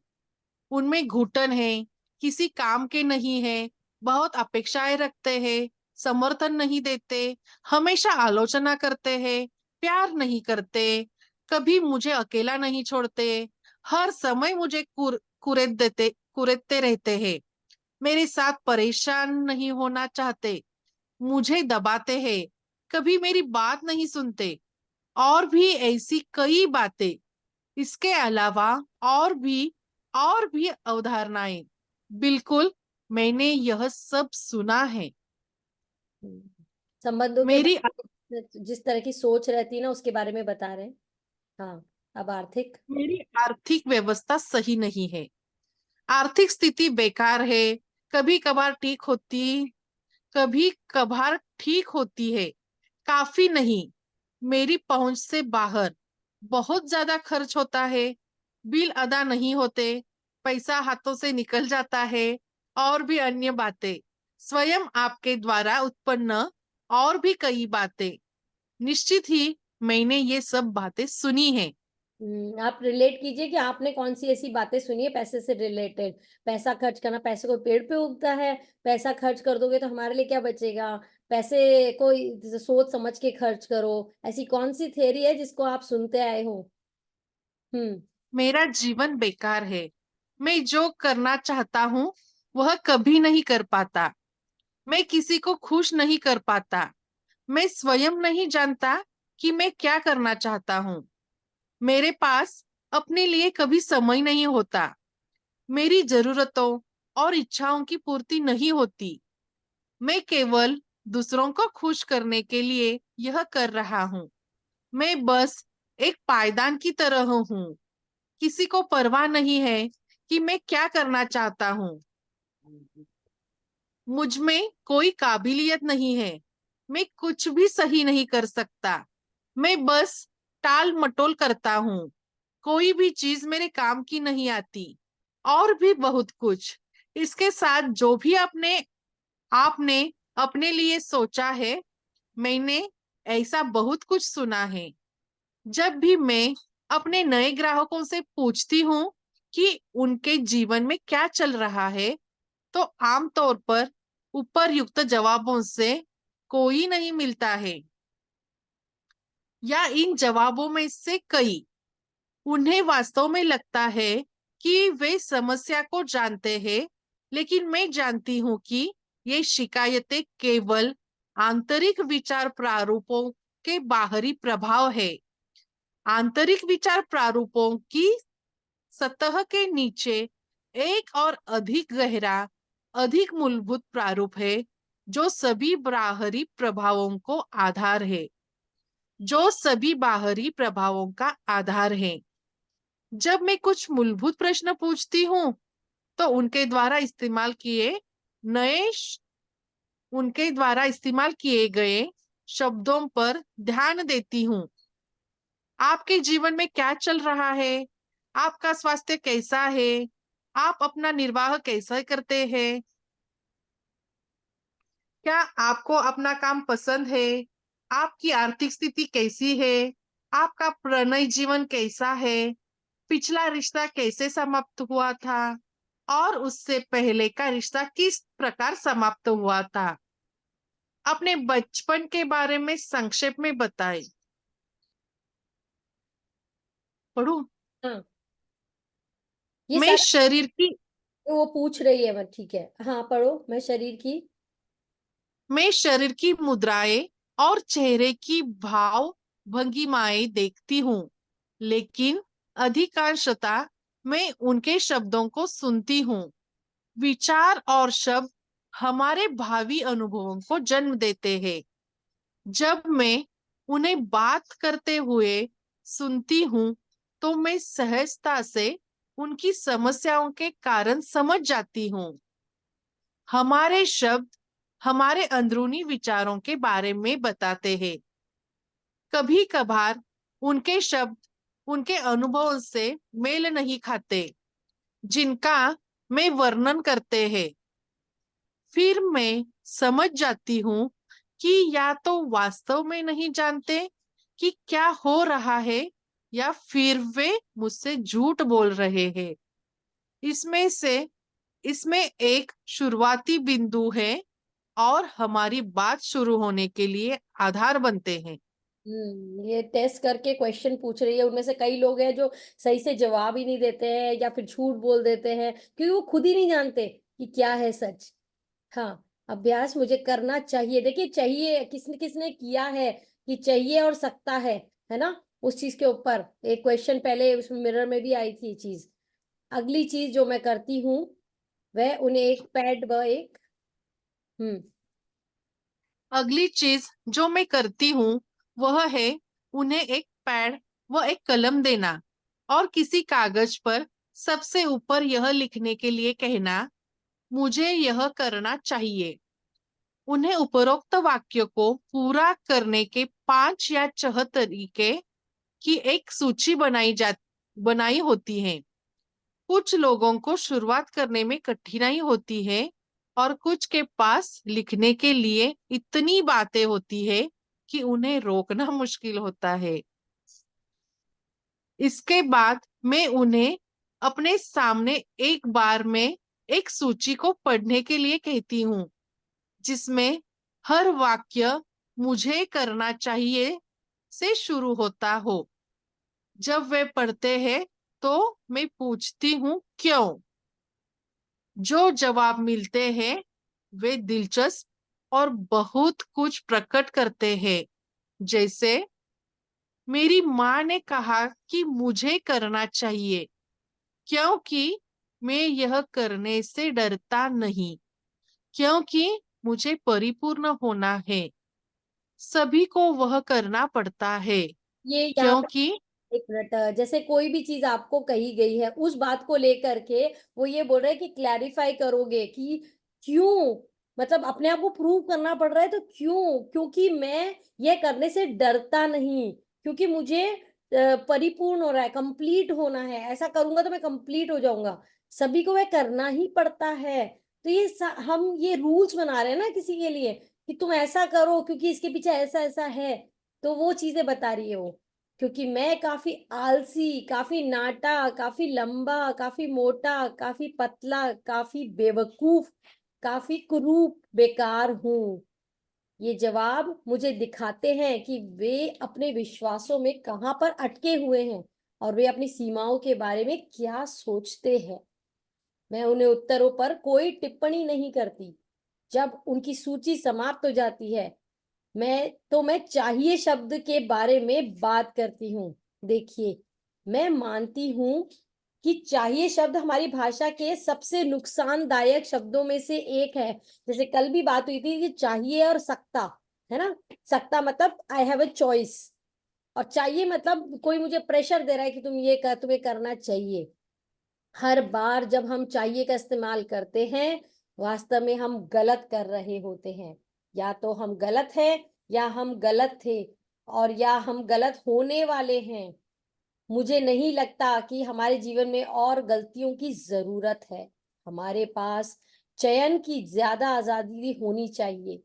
उनमें घुटन है, किसी काम के नहीं है, बहुत अपेक्षाएं रखते हैं, समर्थन नहीं देते, हमेशा आलोचना करते हैं, प्यार नहीं करते, कभी मुझे अकेला नहीं छोड़ते, हर समय मुझे कुरेदते रहते हैं, मेरे साथ परेशान नहीं होना चाहते, मुझे दबाते हैं, कभी मेरी बात नहीं सुनते, और भी ऐसी कई बातें। इसके अलावा और भी और भी अवधारणाएं। बिल्कुल, मैंने यह सब सुना है। संबंधों के मेरी बारे में जिस तरह की सोच रहती है ना, उसके बारे में बता रहे हैं। हाँ, अब आर्थिक। मेरी आर्थिक व्यवस्था सही नहीं है। आर्थिक स्थिति बेकार है। कभी कभार ठीक होती कभी कभार ठीक होती है, काफी नहीं, मेरी पहुंच से बाहर। बहुत ज्यादा खर्च होता है, बिल अदा नहीं होते, पैसा हाथों से निकल जाता है, और भी अन्य बातें, स्वयं आपके द्वारा उत्पन्न और भी कई बातें। निश्चित ही मैंने ये सब बातें सुनी है। आप रिलेट कीजिए कि आपने कौन सी ऐसी बातें सुनी है पैसे से रिलेटेड। पैसा खर्च करना, पैसे कोई पेड़ पे उगता है? पैसा खर्च कर दोगे तो हमारे लिए क्या बचेगा? पैसे कोई सोच समझ के खर्च करो। ऐसी कौन सी थ्योरी है जिसको आप सुनते आए हो? हम्म। मेरा जीवन बेकार है। मैं जो करना चाहता हूँ वह कभी नहीं कर पाता। मैं किसी को खुश नहीं कर पाता। मैं स्वयं नहीं जानता कि मैं क्या करना चाहता हूँ। मेरे पास अपने लिए कभी समय नहीं होता। मेरी जरूरतों और इच्छाओं की पूर्ति नहीं होती। मैं केवल दूसरों को खुश करने के लिए यह कर रहा हूँ। मैं बस एक पायदान की तरह हूँ। किसी को परवाह नहीं है कि मैं क्या करना चाहता हूँ। मुझ में कोई काबिलियत नहीं है। मैं कुछ भी सही नहीं कर सकता। मैं बस टाल मटोल करता हूँ। कोई भी चीज मेरे काम की नहीं आती। और भी बहुत कुछ। इसके साथ जो भी आपने आपने अपने लिए सोचा है, मैंने ऐसा बहुत कुछ सुना है। जब भी मैं अपने नए ग्राहकों से पूछती हूँ कि उनके जीवन में क्या चल रहा है, तो आमतौर पर उपरयुक्त जवाबों से कोई नहीं मिलता है, या इन जवाबों में से कई। उन्हें वास्तव में लगता है कि वे समस्या को जानते हैं, लेकिन मैं जानती हूँ कि ये शिकायतें केवल आंतरिक विचार प्रारूपों के बाहरी प्रभाव है। आंतरिक विचार प्रारूपों की सतह के नीचे एक और अधिक गहरा, अधिक मूलभूत प्रारूप है, जो सभी बाहरी प्रभावों को आधार है, जो सभी बाहरी प्रभावों का आधार है। जब मैं कुछ मूलभूत प्रश्न पूछती हूँ, तो नए उनके द्वारा इस्तेमाल किए गए शब्दों पर ध्यान देती हूँ। आपके जीवन में क्या चल रहा है? आपका स्वास्थ्य कैसा है? आप अपना निर्वाह कैसे करते हैं? क्या आपको अपना काम पसंद है? आपकी आर्थिक स्थिति कैसी है? आपका प्रणय जीवन कैसा है? पिछला रिश्ता कैसे समाप्त हुआ था? और उससे पहले का रिश्ता किस प्रकार समाप्त हुआ था? अपने बचपन के बारे में संक्षेप में बताएं। पढ़ूं? हाँ, ये मैं सारा शरीर की वो पूछ रही है। मैं ठीक है, हाँ पढ़ो। मैं शरीर की मुद्राएं और चेहरे की भाव भंगिमाएं देखती हूँ, लेकिन अधिकांशतः मैं उनके शब्दों को सुनती हूँ। विचार और शब्द हमारे भावी अनुभवों को जन्म देते हैं। जब मैं उन्हें बात करते हुए सुनती हूँ, तो मैं सहजता से उनकी समस्याओं के कारण समझ जाती हूँ। हमारे शब्द हमारे अंदरूनी विचारों के बारे में बताते हैं। कभी कभार उनके शब्द उनके अनुभवों से मेल नहीं खाते, जिनका मैं वर्णन करते हैं। फिर मैं समझ जाती हूँ कि या तो वास्तव में नहीं जानते कि क्या हो रहा है, या फिर वे मुझसे झूठ बोल रहे हैं। इसमें से इसमें एक शुरुआती बिंदु है, और हमारी बात शुरू होने के लिए आधार बनते हैं। ये टेस्ट करके क्वेश्चन पूछ रही है। उनमें से कई लोग हैं जो सही से जवाब ही नहीं देते हैं या फिर झूठ बोल देते हैं, क्योंकि वो खुद ही नहीं जानते कि क्या है सच। हाँ, अभ्यास मुझे करना चाहिए। देखिए, चाहिए किसने किसने किया है कि चाहिए और सकता है ना? उस चीज के ऊपर एक क्वेश्चन पहले उसमें मिरर में भी आई थी ये चीज। अगली चीज जो मैं करती हूँ वह उन्हें एक पैड व एक अगली चीज जो मैं करती हूँ वह है उन्हें एक पैड व एक कलम देना और किसी कागज पर सबसे ऊपर यह लिखने के लिए कहना, मुझे यह करना चाहिए। उन्हें उपरोक्त वाक्य को पूरा करने के 5 या 6 तरीके की एक सूची बनाई होती है। कुछ लोगों को शुरुआत करने में कठिनाई होती है और कुछ के पास लिखने के लिए इतनी बातें होती है कि उन्हें रोकना मुश्किल होता है। इसके बाद मैं उन्हें अपने सामने एक बार में एक सूची को पढ़ने के लिए कहती हूँ, जिसमें हर वाक्य मुझे करना चाहिए से शुरू होता हो। जब वे पढ़ते हैं तो मैं पूछती हूँ क्यों। जो जवाब मिलते हैं वे दिलचस्प और बहुत कुछ प्रकट करते हैं, जैसे मेरी माँ ने कहा कि मुझे करना चाहिए क्योंकि मैं यह करने से डरता नहीं, क्योंकि मुझे परिपूर्ण होना है। सभी को वह करना पड़ता है ये यहाँ पे क्योंकि एक मिनट, जैसे कोई भी चीज आपको कही गई है उस बात को लेकर के वो ये बोल रहे हैं कि क्लैरिफाई करोगे कि क्यों, मतलब अपने आप को प्रूव करना पड़ रहा है तो क्यों, क्योंकि मैं ये करने से डरता नहीं, क्योंकि मुझे परिपूर्ण हो रहा है, कंप्लीट होना है, ऐसा करूंगा तो मैं कंप्लीट हो जाऊंगा, सभी को वह करना ही पड़ता है। तो ये हम ये रूल्स बना रहे हैं ना किसी के लिए कि तुम ऐसा करो क्योंकि इसके पीछे ऐसा ऐसा है, तो वो चीजें बता रही है वो। क्योंकि मैं काफी आलसी, काफी नाटा, काफी लंबा, काफी मोटा, काफी पतला, काफी बेवकूफ, काफी कुरूप, बेकार हूं। ये जवाब मुझे दिखाते हैं कि वे अपने विश्वासों में कहाँ पर अटके हुए हैं और वे अपनी सीमाओं के बारे में क्या सोचते हैं। मैं उन्हें उत्तरों पर कोई टिप्पणी नहीं करती। जब उनकी सूची समाप्त हो जाती है मैं चाहिए शब्द के बारे में बात करती हूँ। देखिए, मैं मानती हूँ कि चाहिए शब्द हमारी भाषा के सबसे नुकसानदायक शब्दों में से एक है। जैसे कल भी बात हुई थी कि चाहिए और सकता, है ना। सकता मतलब आई हैव अ चॉइस, और चाहिए मतलब कोई मुझे प्रेशर दे रहा है कि तुम्हें करना चाहिए। हर बार जब हम चाहिए का इस्तेमाल करते हैं वास्तव में हम गलत कर रहे होते हैं। या तो हम गलत हैं या हम गलत थे और या हम गलत होने वाले हैं। मुझे नहीं लगता कि हमारे जीवन में और गलतियों की जरूरत है। हमारे पास चयन की ज्यादा आजादी होनी चाहिए।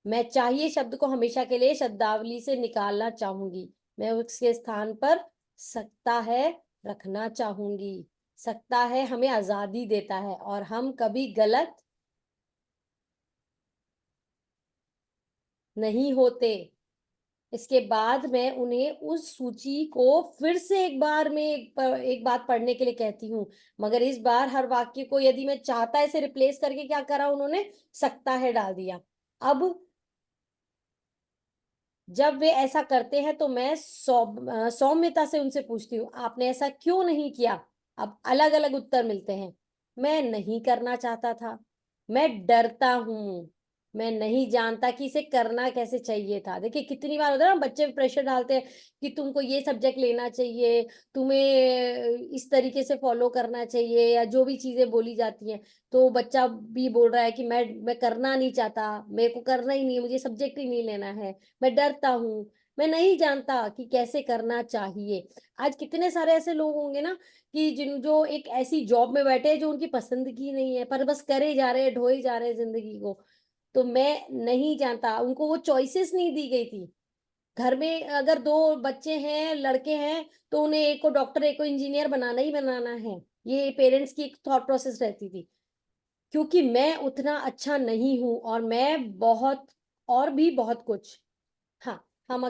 मैं चाहिए शब्द को हमेशा के लिए शब्दावली से निकालना चाहूंगी। मैं उसके स्थान पर सकता है रखना चाहूंगी। सकता है हमें आजादी देता है और हम कभी गलत नहीं होते। इसके बाद मैं उन्हें उस सूची को फिर से एक बार में एक बात पढ़ने के लिए कहती हूँ, मगर इस बार हर वाक्य को यदि मैं चाहता है इसे रिप्लेस करके क्या करा उन्होंने, सकता है डाल दिया। अब जब वे ऐसा करते हैं तो मैं सौम्यता से उनसे पूछती हूँ आपने ऐसा क्यों नहीं किया। अब अलग अलग उत्तर मिलते हैं। मैं नहीं करना चाहता था, मैं डरता हूँ, मैं नहीं जानता कि इसे करना कैसे चाहिए था। देखिए कितनी बार होता है ना, बच्चे प्रेशर डालते हैं कि तुमको ये सब्जेक्ट लेना चाहिए, तुम्हें इस तरीके से फॉलो करना चाहिए, या जो भी चीजें बोली जाती हैं। तो बच्चा भी बोल रहा है कि मैं करना नहीं चाहता, मेरे को करना ही नहीं है, मुझे सब्जेक्ट ही नहीं लेना है, मैं डरता हूँ, मैं नहीं जानता कि कैसे करना चाहिए। आज कितने सारे ऐसे लोग होंगे ना कि जो एक ऐसी जॉब में बैठे हैं जो उनकी पसंद की नहीं है, पर बस करे जा रहे हैं, ढोए जा रहे हैं जिंदगी को। तो मैं नहीं जानता, उनको वो चॉइसेस नहीं दी गई थी। घर में अगर दो बच्चे हैं, लड़के हैं, तो उन्हें एक को डॉक्टर एक को इंजीनियर बनाना ही बनाना है। ये पेरेंट्स की एक थॉट प्रोसेस रहती थी। क्योंकि मैं उतना अच्छा नहीं हूं और मैं बहुत और भी बहुत कुछ। हाँ, हम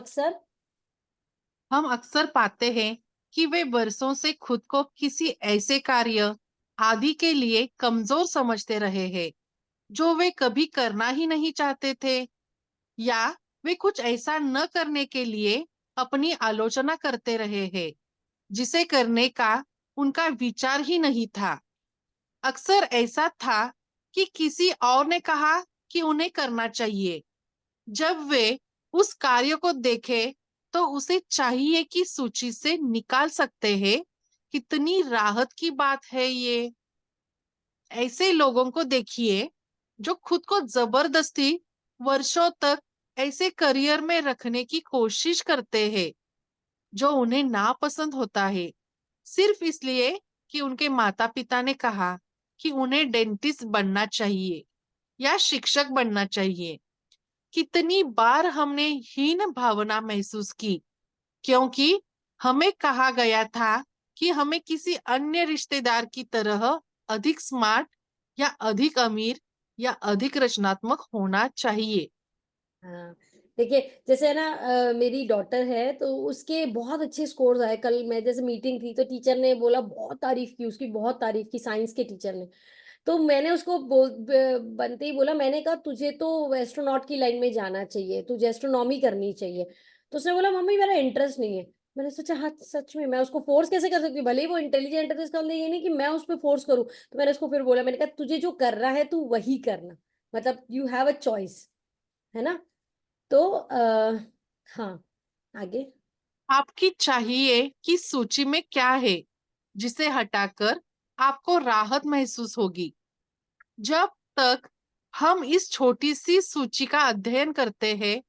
अक्सर पाते हैं कि वे वर्षों से खुद को किसी ऐसे कार्य आदि के लिए कमजोर समझते रहे हैं जो वे कभी करना ही नहीं चाहते थे, या वे कुछ ऐसा न करने के लिए अपनी आलोचना करते रहे हैं जिसे करने का उनका विचार ही नहीं था। अक्सर ऐसा था कि किसी और ने कहा कि उन्हें करना चाहिए। जब वे उस कार्य को देखे तो उसे चाहिए कि सूची से निकाल सकते हैं। कितनी राहत की बात है ये। ऐसे लोगों को देखिए जो खुद को जबरदस्ती वर्षों तक ऐसे करियर में रखने की कोशिश करते हैं जो उन्हें नापसंद होता है, सिर्फ इसलिए कि उनके माता पिता ने कहा कि उन्हें डेंटिस्ट बनना चाहिए या शिक्षक बनना चाहिए। कितनी बार हमने हीन भावना महसूस की क्योंकि हमें कहा गया था कि हमें किसी अन्य रिश्तेदार की तरह अधिक स्मार्ट या अधिक अमीर या अधिक रचनात्मक होना चाहिए। हाँ, देखिए जैसे है ना, मेरी डॉटर है तो उसके बहुत अच्छे स्कोर्स आए। कल मैं जैसे मीटिंग थी तो टीचर ने बोला, बहुत तारीफ की उसकी, बहुत तारीफ की साइंस के टीचर ने। तो मैंने उसको बनते ही बोला, मैंने कहा तुझे तो एस्ट्रोनॉट की लाइन में जाना चाहिए, तुझे एस्ट्रोनॉमी करनी चाहिए। तो उसने बोला मम्मी मेरा इंटरेस्ट नहीं है। मैंने सोचा हाँ सच में मैं उसको फोर्स कैसे कर सकती हूँ, भले ही वो इंटेलिजेंट है तो इसका मतलब ये नहीं कि मैं उस पर फोर्स करूँ। तो मैंने उसको फिर बोला, मैंने कहा तुझे जो कर रहा है तू वही करना, मतलब यू हैव अ चॉइस, है ना। तो हाँ, आगे। आपकी चाहिए कि सूची में क्या है जिसे हटाकर आपको राहत महसूस होगी। जब तक हम इस छोटी सी सूची का अध्ययन करते हैं,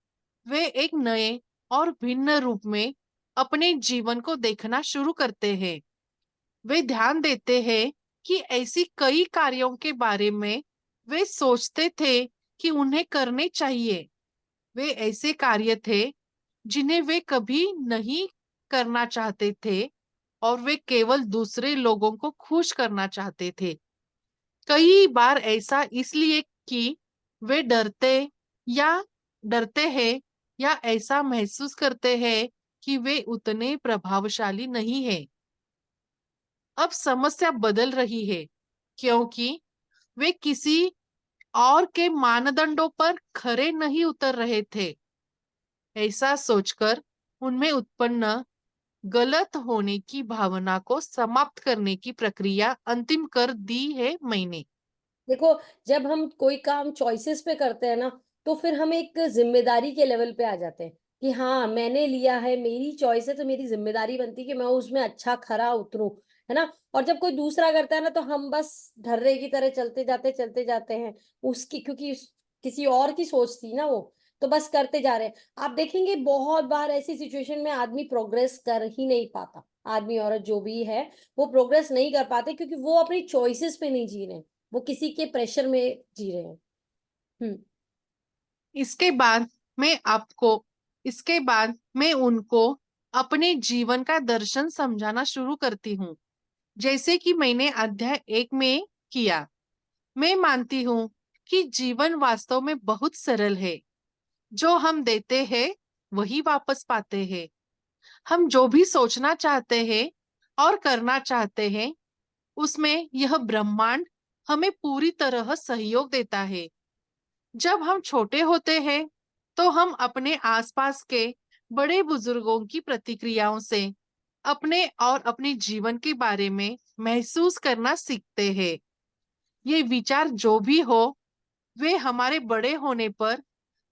वे एक नए और भिन्न रूप में अपने जीवन को देखना शुरू करते हैं। वे ध्यान देते हैं कि ऐसी कई कार्यों के बारे में वे सोचते थे कि उन्हें करने चाहिए। वे ऐसे कार्य थे जिन्हें वे कभी नहीं करना चाहते थे और वे केवल दूसरे लोगों को खुश करना चाहते थे। कई बार ऐसा इसलिए कि वे या डरते हैं या ऐसा महसूस करते हैं कि वे उतने प्रभावशाली नहीं हैं। अब समस्या बदल रही है क्योंकि वे किसी और के मानदंडों पर खरे नहीं उतर रहे थे। ऐसा सोचकर उनमें उत्पन्न गलत होने की भावना को समाप्त करने की प्रक्रिया अंतिम कर दी है मैंने। देखो, जब हम कोई काम चॉइसेस पे करते हैं ना, तो फिर हम एक जिम्मेदारी के लेवल पे आ जाते हैं कि हाँ मैंने लिया है, मेरी चॉइस है, तो मेरी जिम्मेदारी बनती है कि मैं उसमें अच्छा खरा उतरूं, है ना। और जब कोई दूसरा करता है ना, तो हम बस ढर्रे की तरह चलते जाते हैं उसकी, क्योंकि किसी और की सोच थी ना वो, तो बस करते जा रहे हैं। आप देखेंगे बहुत बार ऐसी सिचुएशन में आदमी प्रोग्रेस कर ही नहीं पाता, आदमी औरत जो भी है वो प्रोग्रेस नहीं कर पाते क्योंकि वो अपनी चॉइसेस पे नहीं जी रहे, वो किसी के प्रेशर में जी रहे हैं। हम्म। इसके बाद मैं आपको इसके बाद मैं उनको अपने जीवन का दर्शन समझाना शुरू करती हूँ, जैसे कि मैंने अध्याय 1 में किया। मैं मानती हूँ कि जीवन वास्तव में बहुत सरल है। जो हम देते हैं वही वापस पाते हैं। हम जो भी सोचना चाहते हैं और करना चाहते हैं, उसमें यह ब्रह्मांड हमें पूरी तरह सहयोग देता है। जब हम छोटे होते हैं तो हम अपने आसपास के बड़े बुजुर्गों की प्रतिक्रियाओं से अपने और अपने जीवन के बारे में महसूस करना सीखते हैं। ये विचार जो भी हो, वे हमारे बड़े होने पर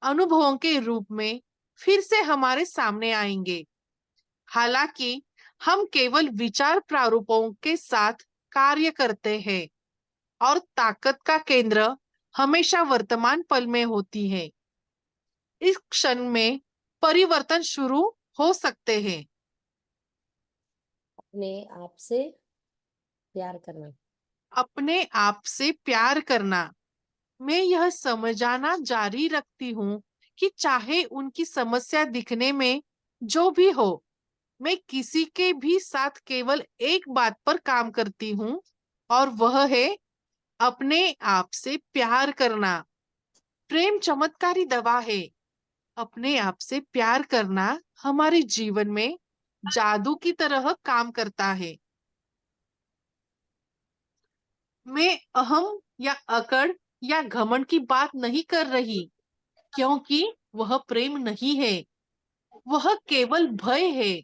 अनुभवों के रूप में फिर से हमारे सामने आएंगे। हालांकि हम केवल विचार प्रारूपों के साथ कार्य करते हैं और ताकत का केंद्र हमेशा वर्तमान पल में होती है। इस क्षण में परिवर्तन शुरू हो सकते हैं। अपने आप से प्यार करना। अपने आप से प्यार करना। मैं यह समझाना जारी रखती हूँ कि चाहे उनकी समस्या दिखने में जो भी हो, मैं किसी के भी साथ केवल एक बात पर काम करती हूँ और वह है अपने आप से प्यार करना। प्रेम चमत्कारी दवा है। अपने आप से प्यार करना हमारे जीवन में जादू की तरह काम करता है। मैं अहम या अकड़ या घमंड की बात नहीं कर रही, क्योंकि वह प्रेम नहीं है, वह केवल भय है।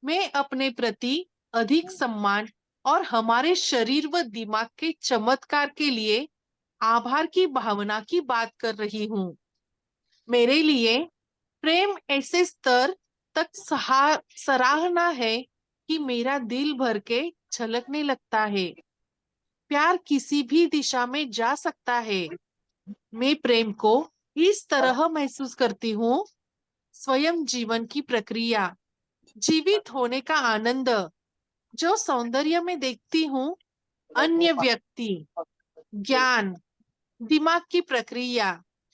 मैं अपने प्रति अधिक सम्मान और हमारे शरीर व दिमाग के चमत्कार के लिए आभार की भावना की बात कर रही हूँ। मेरे लिए प्रेम ऐसे स्तर तक सराहना है कि मेरा दिल भर के छलकने लगता है। प्यार किसी भी दिशा में जा सकता है। मैं प्रेम को इस तरह महसूस करती हूँ, स्वयं जीवन की प्रक्रिया, जीवित होने का आनंद, जो सौंदर्य में देखती हूँ, अन्य व्यक्ति, ज्ञान, दिमाग की प्रक्रिया,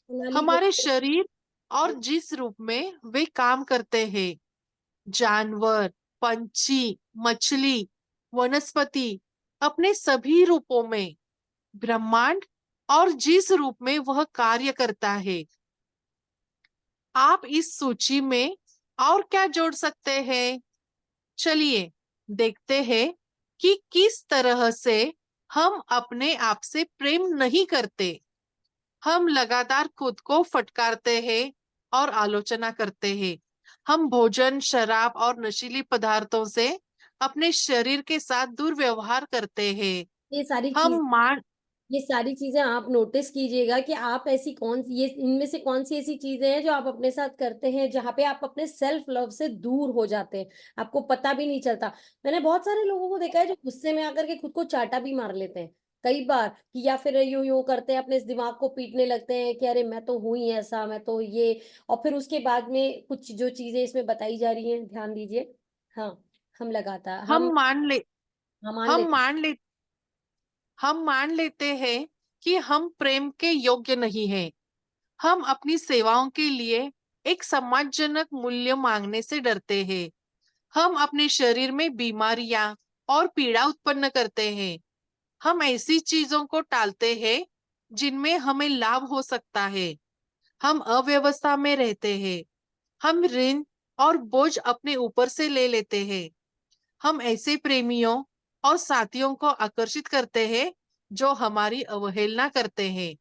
सोनाली हमारे शरीर और जिस रूप में वे काम करते हैं, जानवर, पंछी, मछली, वनस्पति, अपने सभी रूपों में, ब्रह्मांड और जिस रूप में वह कार्य करता है। आप इस सूची में और क्या जोड़ सकते हैं? चलिए देखते हैं कि किस तरह से हम अपने आप से प्रेम नहीं करते। हम लगातार खुद को फटकारते हैं और आलोचना करते हैं। हम भोजन, शराब और नशीली पदार्थों से अपने शरीर के साथ दुर्व्यवहार करते हैं। ये सारी चीज हम मान ये सारी चीजें आप नोटिस कीजिएगा कि आप ऐसी कौन सी ये इनमें से कौन सी ऐसी चीजें हैं जो आप अपने साथ करते हैं जहां पे आप अपने सेल्फ लव से दूर हो जाते हैं, आपको पता भी नहीं चलता। मैंने बहुत सारे लोगों को देखा है जो गुस्से में आकर के खुद को चाटा भी मार लेते हैं कई बार, कि या फिर यूं यूं करते हैं, अपने इस दिमाग को पीटने लगते हैं कि अरे मैं तो हूं ही ऐसा, मैं तो ये। और फिर उसके बाद में कुछ जो चीजें इसमें बताई जा रही हैं, ध्यान दीजिए। हाँ, हम लगातार हम मान ले हम मान हम लेते मान ले हम मान लेते हैं कि हम प्रेम के योग्य नहीं हैं। हम अपनी सेवाओं के लिए एक सम्मानजनक मूल्य मांगने से डरते हैं। हम अपने शरीर में बीमारियां और पीड़ा उत्पन्न करते हैं। हम ऐसी चीजों को टालते हैं जिनमें हमें लाभ हो सकता है। हम अव्यवस्था में रहते हैं। हम ऋण और बोझ अपने ऊपर से ले लेते हैं। हम ऐसे प्रेमियों और साथियों को आकर्षित करते हैं जो हमारी अवहेलना करते हैं।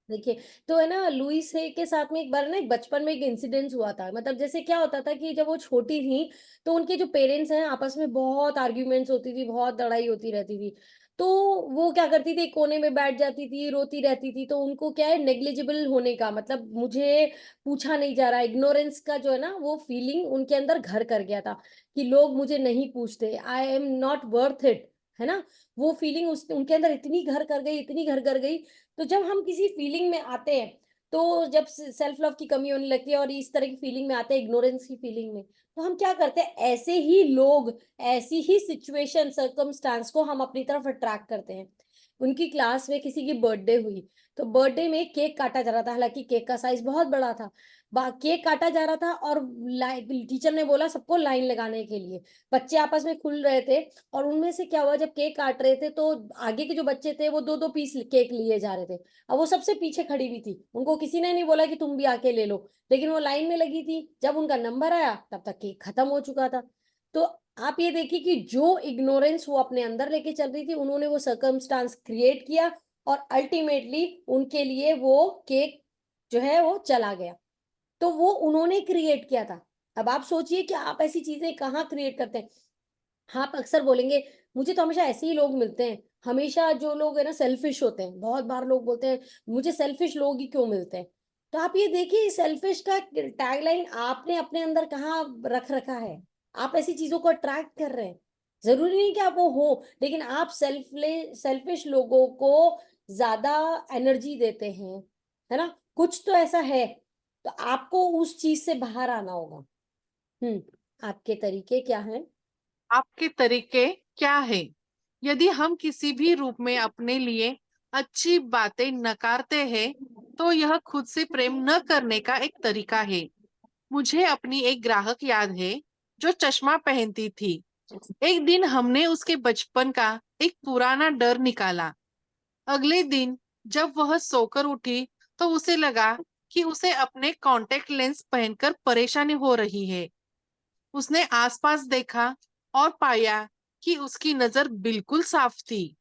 देखिए, तो है ना, लुइस है के साथ में एक बार ना एक बचपन में एक इंसिडेंस हुआ था। मतलब जैसे क्या होता था कि जब वो छोटी थी तो उनके जो पेरेंट्स हैं आपस में बहुत आर्ग्यूमेंट्स होती थी, बहुत लड़ाई होती रहती थी। तो वो क्या करती थी, एक कोने में बैठ जाती थी, रोती रहती थी। तो उनको क्या है, नेग्लिजिबल होने का मतलब, मुझे पूछा नहीं जा रहा, इग्नोरेंस का जो है ना वो फीलिंग उनके अंदर घर कर गया था कि लोग मुझे नहीं पूछते, I am not worth it, है ना। वो फीलिंग उस उनके अंदर इतनी घर कर गई, इतनी घर कर गई। तो जब हम किसी फीलिंग में आते हैं, तो जब सेल्फ लव की कमी होने लगती है और इस तरह की फीलिंग में आते हैं, इग्नोरेंस की फीलिंग में, तो हम क्या करते हैं, ऐसे ही लोग, ऐसी ही सिचुएशन, सर्कमस्टांस को हम अपनी तरफ अट्रैक्ट करते हैं। उनकी क्लास में किसी की बर्थडे हुई, तो बर्थडे में केक काटा जा रहा था, हालांकि केक का साइज बहुत बड़ा था। केक काटा जा रहा था और टीचर ने बोला सबको लाइन लगाने के लिए। बच्चे आपस में खुल रहे थे, और उनमें से क्या हुआ, जब केक काट रहे थे तो आगे के जो बच्चे थे वो दो दो पीस केक लिए जा रहे थे। अब वो सबसे पीछे खड़ी हुई थी, उनको किसी ने नहीं बोला कि तुम भी आके ले लो, लेकिन वो लाइन में लगी थी। जब उनका नंबर आया तब तक केक खत्म हो चुका था। तो आप ये देखिए कि जो इग्नोरेंस वो अपने अंदर लेके चल रही थी, उन्होंने वो सर्कमस्टांस क्रिएट किया, और अल्टीमेटली उनके लिए वो केक जो है वो चला गया। तो वो उन्होंने क्रिएट किया था। अब आप सोचिए कि आप ऐसी चीजें कहाँ क्रिएट करते हैं। हाँ, आप अक्सर बोलेंगे मुझे तो हमेशा ऐसे ही लोग मिलते हैं, हमेशा जो लोग है ना सेल्फिश होते हैं। बहुत बार लोग बोलते हैं मुझे सेल्फिश लोग ही क्यों मिलते हैं। तो आप ये देखिए, सेल्फिश का टैगलाइन आपने अपने अंदर कहाँ रख रखा है। आप ऐसी चीजों को अट्रैक्ट कर रहे हैं। जरूरी नहीं कि आप वो हो, लेकिन आप सेल्फिश लोगों को ज्यादा एनर्जी देते हैं, है ना। कुछ तो ऐसा है, तो आपको उस चीज से बाहर आना होगा। आपके तरीके क्या हैं? आपके तरीके क्या है? यदि हम किसी भी रूप में अपने लिए अच्छी बातें नकारते हैं, तो यह खुद से प्रेम न करने का एक तरीका है। मुझे अपनी एक ग्राहक याद है जो चश्मा पहनती थी। एक दिन हमने उसके बचपन का एक पुराना डर निकाला। अगले दिन जब वह सोकर उठी तो उसे लगा कि उसे अपने कॉन्टेक्ट लेंस पहनकर परेशानी हो रही है। उसने आसपास देखा और पाया कि उसकी नजर बिल्कुल साफ थी।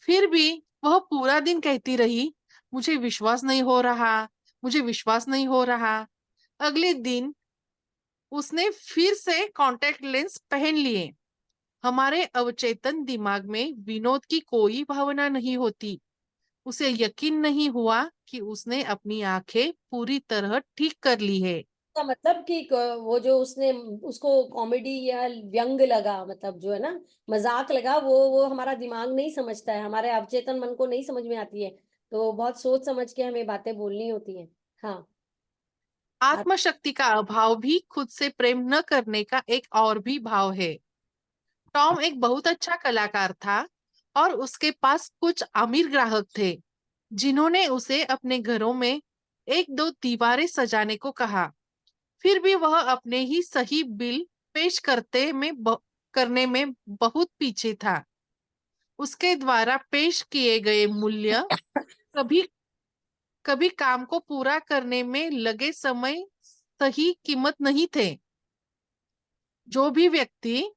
फिर भी वह पूरा दिन कहती रही, मुझे विश्वास नहीं हो रहा, मुझे विश्वास नहीं हो रहा। अगले दिन उसने फिर से कॉन्टेक्ट लेंस पहन लिए। हमारे अवचेतन दिमाग में विनोद की कोई भावना नहीं होती। उसे यकीन नहीं हुआ कि उसने अपनी आंखें पूरी तरह ठीक कर ली है। का मतलब कि वो जो उसने उसको कॉमेडी या व्यंग लगा, मतलब जो है ना, मजाक लगा, वो हमारा दिमाग नहीं समझता है, हमारे अवचेतन मन को नहीं समझ में आती है। तो बहुत सोच समझ के हमें बातें बोलनी होती हैं। हाँ। आप आत्मशक्ति का अभाव भी खुद से प्रेम न करने का एक और भी भाव है। टॉम एक बहुत अच्छा कलाकार था और उसके पास कुछ अमीर ग्राहक थे जिन्होंने उसे अपने घरों में एक दो दीवारें सजाने को कहा। फिर भी वह अपने ही सही बिल पेश करने में बहुत पीछे था। उसके द्वारा पेश किए गए मूल्य कभी कभी काम को पूरा करने में लगे समय सही कीमत नहीं थे। जो भी व्यक्ति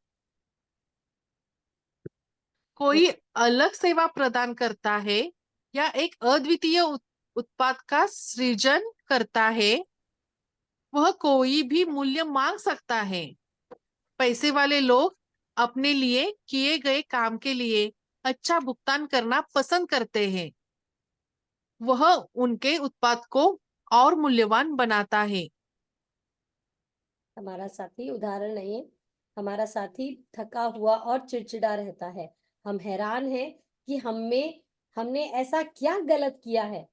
कोई अलग सेवा प्रदान करता है या एक अद्वितीय उत्पाद का सृजन करता है, वह कोई भी मूल्य मांग सकता है। पैसे वाले लोग अपने लिए किए गए काम के लिए अच्छा भुगतान करना पसंद करते हैं। वह उनके उत्पाद को और मूल्यवान बनाता है। हमारा साथी उदाहरण नहीं है। हमारा साथी थका हुआ और चिड़चिड़ा रहता है। हम हैरान हैं कि हमने ऐसा क्या गलत किया है।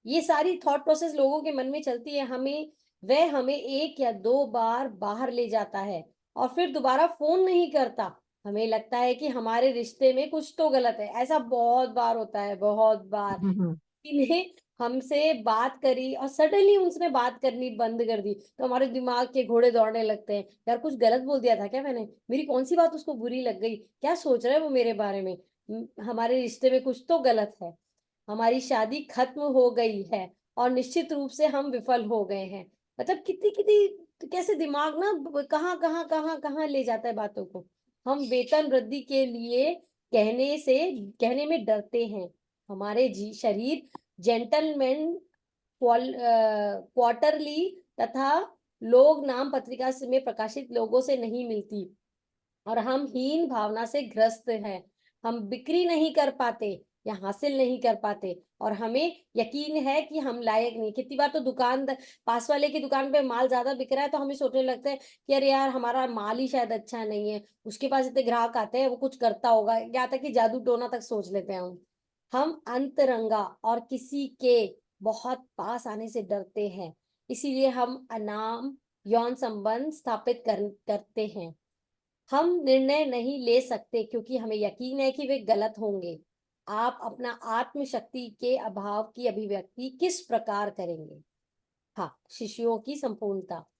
ये सारी थॉट प्रोसेस लोगों के मन में चलती है। वह हमें एक या दो बार बाहर ले जाता है और फिर दोबारा फोन नहीं करता। हमें लगता है कि हमारे रिश्ते में कुछ तो गलत है। ऐसा बहुत बार होता है, बहुत बार। इन्हें हमसे बात करी और सडनली उसने बात करनी बंद कर दी तो हमारे दिमाग के घोड़े दौड़ने लगते हैं। यार कुछ गलत बोल दिया था क्या मैंने? मेरी कौन सी बात उसको बुरी लग गई? क्या सोच रहा है वो मेरे बारे में? हमारे रिश्ते में कुछ तो गलत है। हमारी शादी खत्म हो गई है और निश्चित रूप से हम विफल हो गए हैं। मतलब कितनी कितनी कैसे दिमाग ना कहाँ कहाँ कहाँ कहाँ ले जाता है बातों को। हम वेतन वृद्धि के लिए कहने में डरते हैं। हमारे शरीर जेंटलमैन क्वार्टरली तथा लोग नाम पत्रिका में प्रकाशित लोगों से नहीं मिलती और हम हीन भावना से ग्रस्त हैं। हम बिक्री नहीं कर पाते या हासिल नहीं कर पाते और हमें यकीन है कि हम लायक नहीं। कितनी बार तो पास वाले की दुकान पे माल ज्यादा बिक रहा है तो हमें सोचने लगता है कि अरे यार हमारा माल ही शायद अच्छा नहीं है, उसके पास इतने ग्राहक आते हैं, वो कुछ करता होगा। यहाँ तक कि जादू टोना तक सोच लेते हैं हम अंतरंगा और किसी के बहुत पास आने से डरते हैं। इसीलिए हम अनाम यौन संबंध स्थापित करते हैं। हम निर्णय नहीं ले सकते क्योंकि हमें यकीन है कि वे गलत होंगे। आप अपना आत्मशक्ति के अभाव की अभिव्यक्ति किस प्रकार करेंगे? हाँ, शिशुओं की संपूर्णता।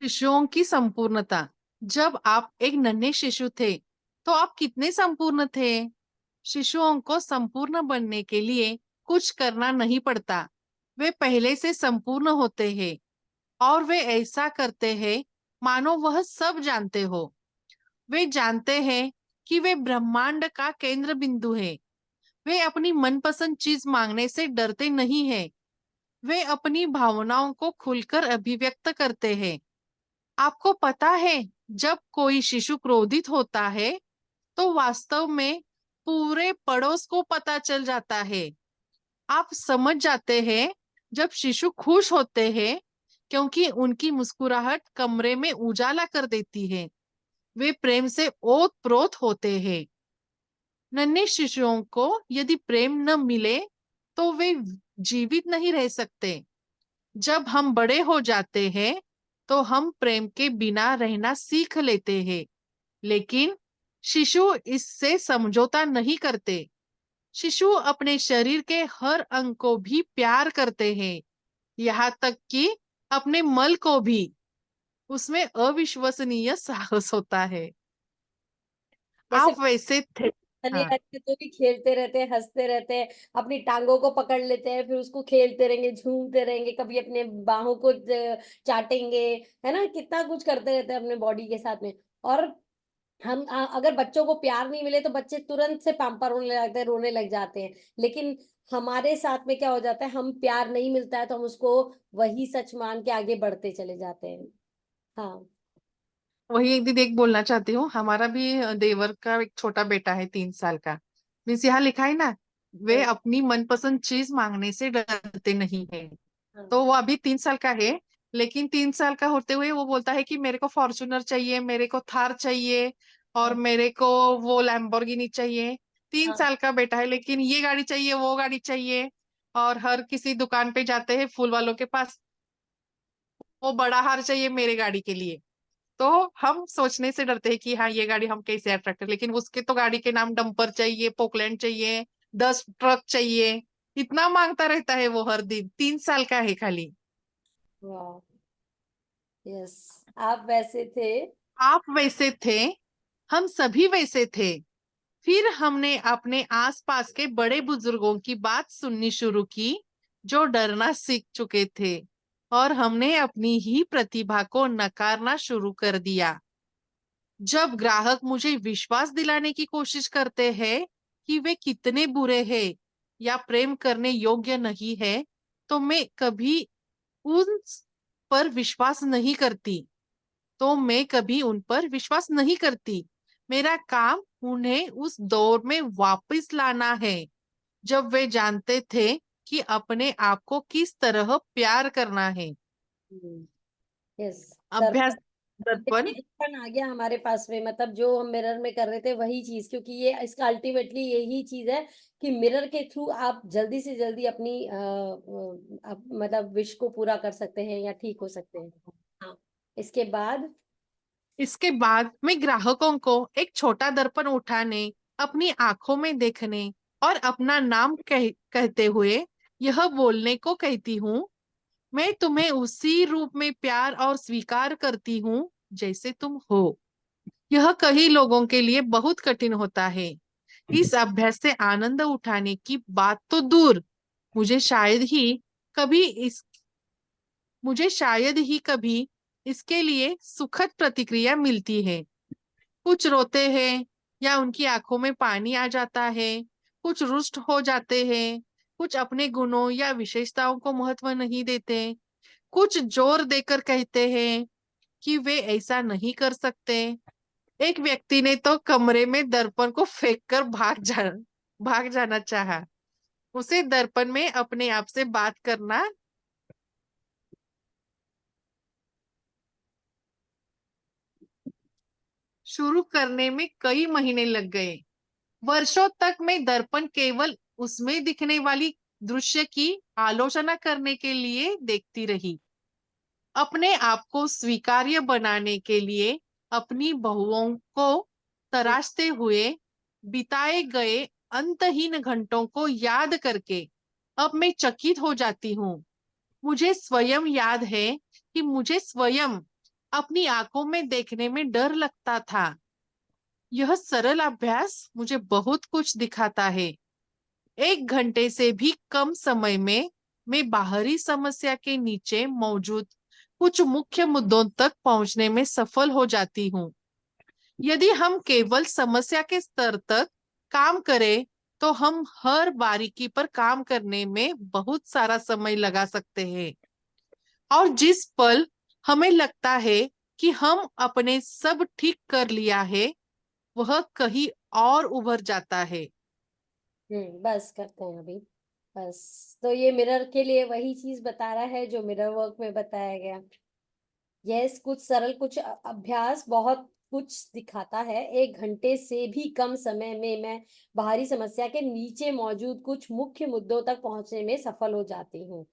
शिशुओं की संपूर्णता। जब आप एक नन्हे शिशु थे तो आप कितने संपूर्ण थे। शिशुओं को संपूर्ण बनने के लिए कुछ करना नहीं पड़ता। वे पहले से संपूर्ण होते हैं और वे ऐसा करते हैं मानो वह सब जानते हो। वे जानते हैं कि वे ब्रह्मांड का केंद्र बिंदु है। वे अपनी मनपसंद चीज मांगने से डरते नहीं हैं। वे अपनी भावनाओं को खुलकर अभिव्यक्त करते हैं। आपको पता है, जब कोई शिशु क्रोधित होता है तो वास्तव में पूरे पड़ोस को पता चल जाता है। आप समझ जाते हैं जब शिशु खुश होते हैं क्योंकि उनकी मुस्कुराहट कमरे में उजाला कर देती है। वे प्रेम से ओत-प्रोत होते हैं। नन्हे शिशुओं को यदि प्रेम न मिले तो वे जीवित नहीं रह सकते। जब हम बड़े हो जाते हैं तो हम प्रेम के बिना रहना सीख लेते हैं, लेकिन शिशु इससे समझौता नहीं करते। शिशु अपने शरीर के हर अंग को भी प्यार करते हैं, यहाँ तक कि अपने मल को भी। उसमें अविश्वसनीय साहस होता है। जैसे आप वैसे थे। शनि हाँ। रहते तो भी खेलते रहते हैं, हंसते रहते हैं, अपनी टांगों को पकड़ लेते हैं, फिर उसको खेलते रहेंगे, झूमते रहेंगे, कभी अपने बाहों को चाटेंगे, है ना, कितना कुछ करते रहते हैं अपने बॉडी के साथ में। और अगर बच्चों को प्यार नहीं मिले तो बच्चे तुरंत से पैम्पर होने लगते हैं, रोने लग जाते हैं। लेकिन हमारे साथ में क्या हो जाता है, हम प्यार नहीं मिलता है तो हम उसको वही सच मान के आगे बढ़ते चले जाते हैं। हाँ। वही दीदी एक बोलना चाहती हूँ, हमारा भी देवर का एक छोटा बेटा है 3 साल का। मीन्स यहाँ लिखा है ना, वे हम्म, अपनी मनपसंद चीज मांगने से डरते नहीं है। हाँ, तो वो अभी 3 साल का है, लेकिन 3 साल का होते हुए वो बोलता है कि मेरे को फॉर्च्यूनर चाहिए, मेरे को थार चाहिए, और हाँ, मेरे को वो लैम्बोर्गिनी चाहिए। तीन हाँ, साल का बेटा है, लेकिन ये गाड़ी चाहिए, वो गाड़ी चाहिए। और हर किसी दुकान पे जाते हैं फूल वालों के पास, वो बड़ा हार चाहिए मेरे गाड़ी के लिए। तो हम सोचने से डरते हैं कि हाँ ये गाड़ी हम कैसे अट्रैक्ट कर, लेकिन उसके तो गाड़ी के नाम डंपर चाहिए, पोकलैंड चाहिए, 10 ट्रक चाहिए। इतना मांगता रहता है वो हर दिन, 3 साल का है खाली। वाह, यस, आप वैसे थे। आप वैसे थे, हम सभी वैसे थे। फिर हमने अपने आसपास के बड़े बुजुर्गों की बात सुननी शुरू की, जो डरना सीख चुके थे, और हमने अपनी ही प्रतिभा को नकारना शुरू कर दिया। जब ग्राहक मुझे विश्वास दिलाने की कोशिश करते हैं कि वे कितने बुरे हैं या प्रेम करने योग्य नहीं है, तो मैं कभी उन पर विश्वास नहीं करती। उन पर विश्वास नहीं करती। मेरा काम उन्हें उस दौर में वापस लाना है, जब वे जानते थे कि अपने आप को किस तरह प्यार करना है। यस, अभ्यास दर्पण। दर्पण। देखिए, दर्पण आ गया हमारे पास में, मतलब जो हम मिरर में कर रहे थे वही चीज, क्योंकि ये इसका अल्टीमेटली यही चीज है कि मिरर के थ्रू आप जल्दी से जल्दी अपनी मतलब विश को पूरा कर सकते हैं या ठीक हो सकते हैं। हाँ, इसके बाद। इसके बाद मैं ग्राहकों को एक छोटा दर्पण उठाने, अपनी आंखों में देखने और अपना नाम कहते हुए यह बोलने को कहती हूँ, मैं तुम्हें उसी रूप में प्यार और स्वीकार करती हूँ जैसे तुम हो। यह कई लोगों के लिए बहुत कठिन होता है। इस अभ्यास से आनंद उठाने की बात तो दूर, मुझे शायद ही कभी इस मुझे शायद ही कभी इसके लिए सुखद प्रतिक्रिया मिलती है। कुछ रोते हैं या उनकी आंखों में पानी आ जाता है, कुछ रुष्ट हो जाते हैं, कुछ अपने गुणों या विशेषताओं को महत्व नहीं देते, कुछ जोर देकर कहते हैं कि वे ऐसा नहीं कर सकते। एक व्यक्ति ने तो कमरे में दर्पण को फेंक कर भाग जाना चाहा। उसे दर्पण में अपने आप से बात करना शुरू करने में कई महीने लग गए। वर्षों तक मैं दर्पण केवल उसमें दिखने वाली दृश्य की आलोचना करने के लिए देखती रही। अपने आप को स्वीकार्य बनाने के लिए अपनी बहुओं को तराशते हुए बिताए गए अंतहीन घंटों को याद करके अब मैं चकित हो जाती हूँ। मुझे स्वयं याद है कि मुझे स्वयं अपनी आंखों में देखने में डर लगता था। यह सरल अभ्यास मुझे बहुत कुछ दिखाता है। 1 घंटे से भी कम समय में मैं बाहरी समस्या के नीचे मौजूद कुछ मुख्य मुद्दों तक पहुंचने में सफल हो जाती हूँ। यदि हम केवल समस्या के स्तर तक काम करें, तो हम हर बारीकी पर काम करने में बहुत सारा समय लगा सकते हैं। और जिस पल हमें लगता है कि हम अपने सब ठीक कर लिया है, वह कहीं और उभर जाता है। बस करते हैं अभी। बस, तो ये मिरर के लिए वही चीज बता रहा है जो मिरर वर्क में बताया गया। यस, कुछ सरल, कुछ अभ्यास बहुत कुछ दिखाता है। 1 घंटे से भी कम समय में मैं बाहरी समस्या के नीचे मौजूद कुछ मुख्य मुद्दों तक पहुंचने में सफल हो जाती हूँ।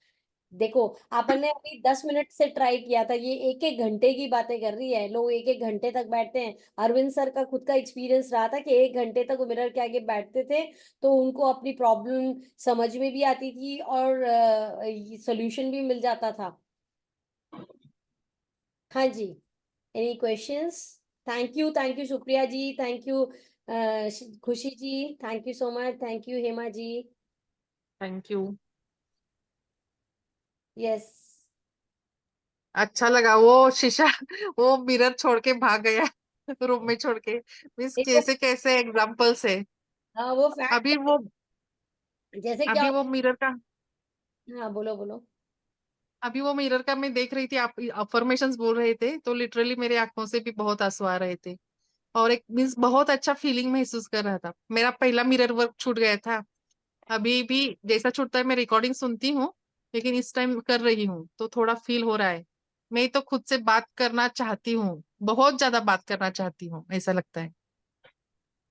देखो, आपन ने अभी 10 मिनट से ट्राई किया था, ये 1-1 घंटे की बातें कर रही है। लोग 1-1 घंटे तक बैठते हैं। अरविंद सर का खुद का एक्सपीरियंस रहा था कि 1 घंटे तक वो मिरर के आगे बैठते थे, तो उनको अपनी प्रॉब्लम समझ में भी आती थी और सोल्यूशन भी मिल जाता था। हाँ जी, any questions? Thank you Supriya ji, thank you Khushi ji, thank you so much, thank you Hema ji. Thank you. Yes. अच्छा लगा वो शीशा, वो मिरर छोड़ के भाग गया रूम में छोड़ के। मीन्स देखो, कैसे कैसे एग्जाम्पल्स है। हाँ, वो अभी फैक्ट। वो जैसे क्या अभी वो होता मिरर का है। हाँ, बोलो बोलो। अभी वो मिरर का मैं देख रही थी, आप अफर्मेशंस बोल रहे थे तो लिटरली मेरे आंखों से भी बहुत आंसू आ रहे थे, और एक मीन्स बहुत अच्छा फीलिंग महसूस कर रहा था। मेरा पहला मिरर वर्क छूट गया था, अभी भी जैसा छूटता है मैं रिकॉर्डिंग सुनती हूँ, लेकिन इस टाइम कर रही हूँ तो थोड़ा फील हो रहा है। मैं तो खुद से बात करना चाहती हूँ, बहुत ज्यादा बात करना चाहती हूँ, ऐसा लगता है।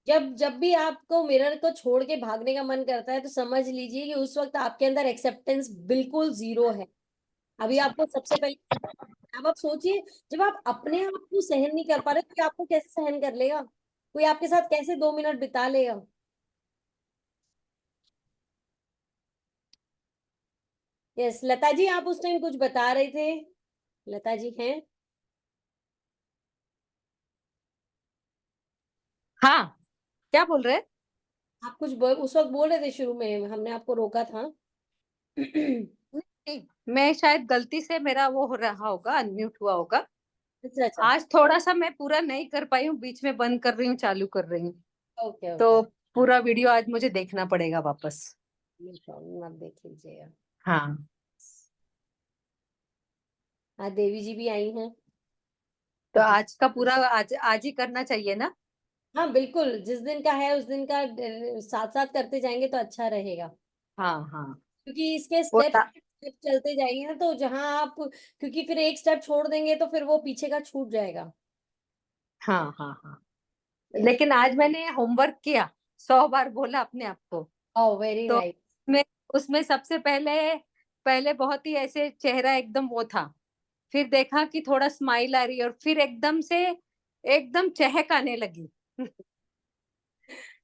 जब जब भी आपको मिरर को छोड़ के भागने का मन करता है तो समझ लीजिए कि उस वक्त आपके अंदर एक्सेप्टेंस बिल्कुल जीरो है। अभी आपको सबसे पहले, अब आप सोचिए, जब आप अपने आप को सहन नहीं कर पा रहे तो आपको कैसे सहन कर लेगा? कोई आपके साथ कैसे 2 मिनट बिता लेगा? यस, लता जी आप उस टाइम कुछ बता रहे थे। लता जी हैं? हाँ, क्या बोल रहे हैं? आप कुछ उस वक्त बोल रहे थे, शुरू में हमने आपको रोका था। नहीं, मैं शायद गलती से मेरा वो हो रहा होगा, अनम्यूट हुआ होगा। अच्छा अच्छा। आज थोड़ा सा मैं पूरा नहीं कर पाई हूँ, बीच में बंद कर रही हूँ, चालू कर रही हूँ, ओके ओके, तो पूरा वीडियो आज मुझे देखना पड़ेगा वापस। नो प्रॉब्लम, आप देख लीजिएगा। हाँ, हाँ, देवी जी भी आई हैं। तो आज का पूरा आज आज ही करना चाहिए ना? हाँ बिल्कुल, जिस दिन का है उस दिन का साथ साथ करते जाएंगे तो अच्छा रहेगा, हाँ हाँ, क्योंकि इसके वो स्टेप स्टेप चलते जाएंगे ना, तो जहां आप, क्योंकि फिर एक स्टेप छोड़ देंगे तो फिर वो पीछे का छूट जाएगा। हाँ हाँ हाँ। यस। लेकिन आज मैंने होमवर्क किया, 100 बार बोला अपने आप को। ओह वेरी तो नाइस। उसमें उसमें सबसे पहले पहले बहुत ही ऐसे चेहरा एकदम वो था, फिर देखा कि थोड़ा स्माइल आ रही है, और फिर एकदम से एकदम चहक आने लगी।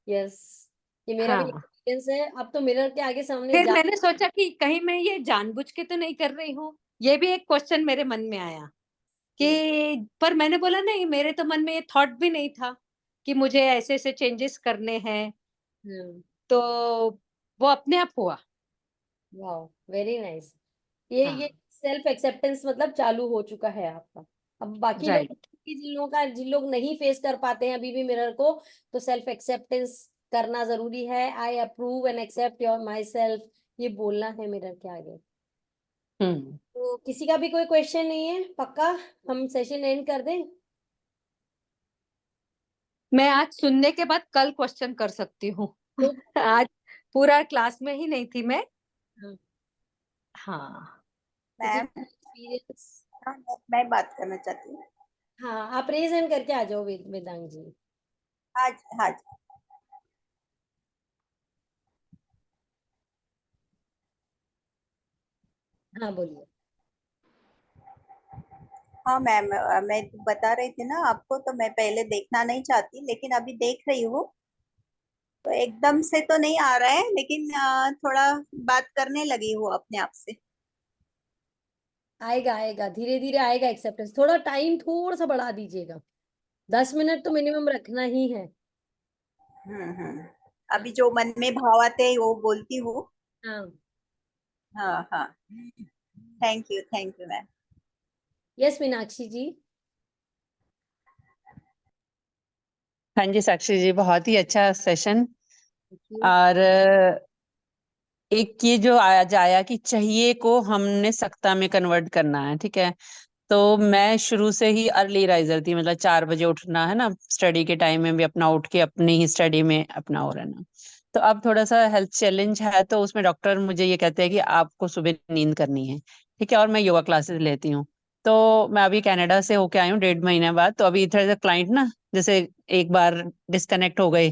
यस, ये मेरा भी हाँ, एक्सपीरियंस है। अब तो मिरर के आगे सामने फिर जा। मैंने सोचा कि कहीं मैं ये जानबूझ के तो नहीं कर रही हूँ, ये भी एक क्वेश्चन मेरे मन में आया कि, पर मैंने बोला नहीं, मेरे तो मन में ये थॉट भी नहीं था कि मुझे ऐसे ऐसे चेंजेस करने हैं, तो वो अपने आप हुआ। Wow very nice. ये हाँ, सेल्फ एक्सेप्टेंस मतलब चालू हो चुका है आपका। अब बाकी लोग, राइट। जिन लोग नहीं फेस कर पाते हैं अभी भी मिरर को, तो सेल्फ एक्सेप्टेंस करना जरूरी है। I approve and accept your myself, ये बोलना है मिरर के आगे। हम्म। तो किसी का भी कोई क्वेश्चन नहीं है पक्का? हम सेशन एंड कर दें? मैं आज सुनने के बाद कल क्वेश्चन कर सकती हूँ। तो आज पूरा क्लास में ही नहीं थी मैं। हाँ, हाँ, किसी मैम, का एक्सपीरियंस? मैं बात करना चाहती हूँ। हाँ, आप रेज हैंड करके आ जाओ वेदांग जी। आज हाँ जी। हाँ बोलिए। हाँ मैम, मैं बता रही थी ना आपको, तो मैं पहले देखना नहीं चाहती लेकिन अभी देख रही हूँ। तो एकदम से तो नहीं आ रहा है, लेकिन थोड़ा बात करने लगी हूँ अपने आप से। आएगा आएगा, धीरे धीरे आएगा एक्सेप्टेंस। थोड़ा टाइम थोड़ा सा बढ़ा दीजिएगा, 10 मिनट तो मिनिमम रखना ही है। हम्म। अभी जो मन में भाव आते हैं वो बोलती हूँ। हाँ। हाँ हाँ। Thank you ma'am. Yes Meenakshi ji. हाँ जी साक्षी जी, बहुत ही अच्छा सेशन। Thank you. और एक ये जो आज आया कि चाहिए को हमने सकता में कन्वर्ट करना है, ठीक है। तो मैं शुरू से ही अर्ली राइजर थी, मतलब 4 बजे उठना है ना, स्टडी के टाइम में भी अपना उठ के अपनी ही स्टडी में अपना हो रहना। तो अब थोड़ा सा हेल्थ चैलेंज है, तो उसमें डॉक्टर मुझे ये कहते हैं कि आपको सुबह नींद करनी है, ठीक है। और मैं योगा क्लासेस लेती हूँ। तो मैं अभी कनाडा से होके आई हूँ 1.5 महीने बाद। तो अभी इधर क्लाइंट ना, जैसे एक बार डिस्कनेक्ट हो गए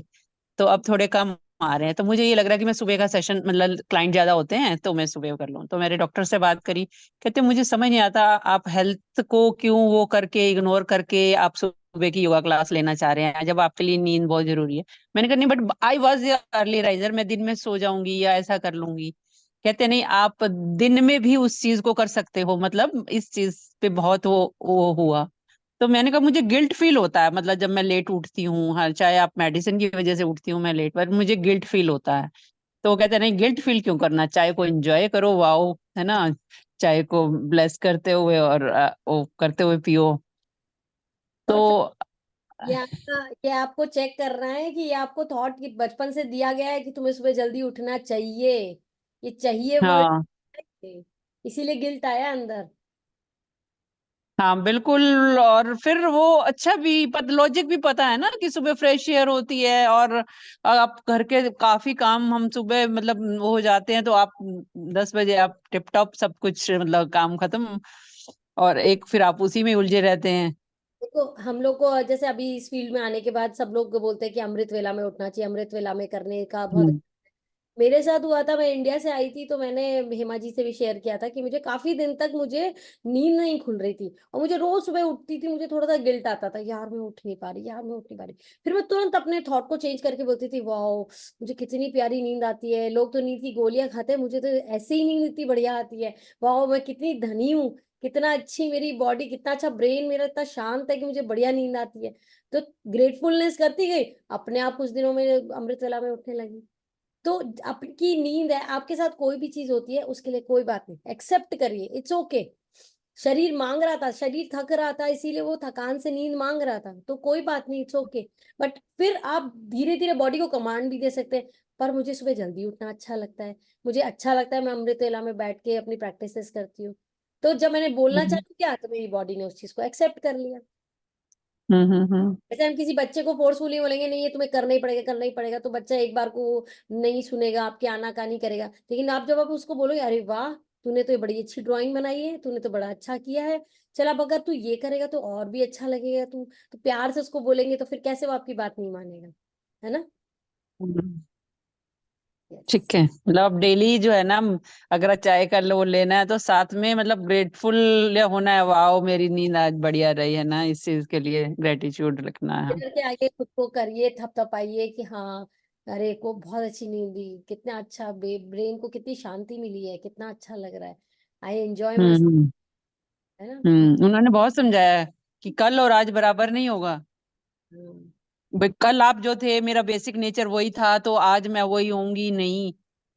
तो अब थोड़े कम आ रहे हैं। तो मुझे ये लग रहा है कि मैं सुबह का सेशन, मतलब क्लाइंट ज्यादा होते हैं तो मैं सुबह कर लूँ। तो मेरे डॉक्टर से बात करी, कहते मुझे समझ नहीं आता आप हेल्थ को क्यों वो करके इग्नोर करके आप सुबह की योगा क्लास लेना चाह रहे हैं, जब आपके लिए नींद बहुत जरूरी है। मैंने कहा नहीं, but I was early riser, मैं दिन में सो जाऊंगी या ऐसा कर लूंगी। कहते नहीं, आप दिन में भी उस चीज को कर सकते हो, मतलब इस चीज पे बहुत वो हुआ। तो मैंने कहा मुझे गिल्ट फील होता है, मतलब जब मैं लेट उठती हूँ, हर चाहे आप मेडिसिन की वजह से उठती हूँ मैं लेट, पर मुझे गिल्ट फील होता है। तो वो कहते हैं नहीं, गिल्ट फील क्यों करना, चाय को एंजॉय करो, वाओ, है ना, चाय को ब्लेस करते हुए और वो करते हुए पियो। और फिर तो ये आपको चेक कर रहा है कि ये आपको थॉट की बचपन से दिया गया है कि तुम्हें सुबह जल्दी उठना चाहिए। ये चाहिए वर्ड, हाँ इसीलिए गिल्ट आया अंदर। हाँ बिल्कुल। और फिर वो अच्छा भी लॉजिक भी पता है ना कि सुबह फ्रेश एयर होती है, और आप घर के काफी काम हम सुबह मतलब वो हो जाते हैं, तो आप 10 बजे आप टिप टॉप सब कुछ मतलब काम खत्म, और एक फिर आप उसी में उलझे रहते हैं। देखो हम लोग को जैसे अभी इस फील्ड में आने के बाद सब लोग बोलते हैं कि अमृत वेला में उठना चाहिए, अमृत वेला में करने का बहुत। हम्म मेरे साथ हुआ था, मैं इंडिया से आई थी तो मैंने हेमा जी से भी शेयर किया था कि मुझे काफी दिन तक मुझे नींद नहीं खुल रही थी, और मुझे रोज सुबह उठती थी, मुझे थोड़ा सा गिल्ट आता था, यार मैं उठ नहीं पा रही, यार मैं उठ नहीं पा रही। फिर मैं तुरंत अपने थॉट को चेंज करके बोलती थी, वाह मुझे कितनी प्यारी नींद आती है, लोग तो नींद की गोलियां खाते हैं, मुझे तो ऐसे ही नींद इतनी बढ़िया आती है। वाह मैं कितनी धनी हूँ, कितना अच्छी मेरी बॉडी, कितना अच्छा ब्रेन मेरा इतना शांत है कि मुझे बढ़िया नींद आती है। तो ग्रेटफुलनेस करती गई, अपने आप कुछ दिनों में अमृत वेला में उठने लगी। तो आपकी नींद है, आपके साथ कोई भी चीज होती है उसके लिए कोई बात नहीं, एक्सेप्ट करिए, इट्स ओके। शरीर मांग रहा था, शरीर थक रहा था, इसीलिए वो थकान से नींद मांग रहा था, तो कोई बात नहीं, इट्स ओके। बट फिर आप धीरे धीरे बॉडी को कमांड भी दे सकते हैं, पर मुझे सुबह जल्दी उठना अच्छा लगता है, मुझे अच्छा लगता है, मैं अमृत वेला में बैठ के अपनी प्रैक्टिसेस करती हूँ। तो जब मैंने बोलना हम्म चालू किया तो मेरी बॉडी ने उस चीज को एक्सेप्ट कर लिया। हम्म। जैसे हम किसी बच्चे को फोर्सफुली बोलेंगे नहीं ये तुम्हें करना ही पड़ेगा, करना ही पड़ेगा, तो बच्चा एक बार को नहीं सुनेगा, आपकी आनाकानी करेगा। लेकिन आप जब आप उसको बोलोगे, अरे वाह तूने तो ये बड़ी अच्छी ड्राइंग बनाई है, तूने तो बड़ा अच्छा किया है, चल अब अगर तू ये करेगा तो और भी अच्छा लगेगा, तू तो प्यार से उसको बोलेंगे, तो फिर कैसे वो आपकी बात नहीं मानेगा, है ना। हम्म। यस। ठीक है, मतलब डेली जो है ना, अगर चाय का लो लेना है तो साथ में मतलब ग्रेटफुल होना है, वाओ मेरी नींद आज बढ़िया रही है ना, इस चीज के लिए ग्रेटिट्यूड रखना है। मिरर के आगे खुद को करिए, थपथपाइए कि हाँ अरे को बहुत अच्छी नींद दी, कितना अच्छा, ब्रेन को कितनी शांति मिली है, कितना अच्छा लग रहा है, आई एंजॉय माई, हम्म है ना। उन्होंने बहुत समझाया है कि कल और आज बराबर नहीं होगा। हम्म। भाई कल आप जो थे, मेरा बेसिक नेचर वही था, तो आज मैं वही होंगी नहीं।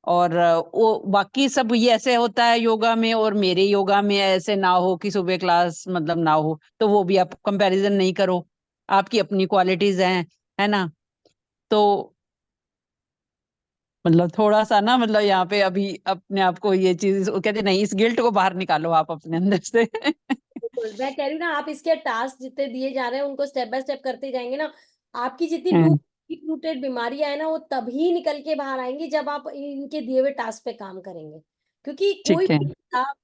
और वो बाकी सब ये ऐसे होता है योगा में, और मेरे योगा में ऐसे ना हो कि सुबह क्लास मतलब ना हो, तो वो भी आप कंपैरिजन नहीं करो, आपकी अपनी क्वालिटीज हैं, है ना। तो मतलब थोड़ा सा ना, मतलब यहाँ पे अभी अपने आप को ये चीज वो कहते नहीं, इस गिल्ट को बाहर निकालो आप अपने अंदर से। बिल्कुल, मैं कह रही हूँ ना, आप इसके टास्क जितने दिए जा रहे हैं उनको स्टेप बाय स्टेप करते जाएंगे ना, आपकी जितनी हम्म, डीप रूटेड बीमारियां है ना वो तभी निकल के बाहर आएंगी जब आप इनके दिए हुए टास्क पे काम करेंगे। क्योंकि कोई ठीक है। भी किताब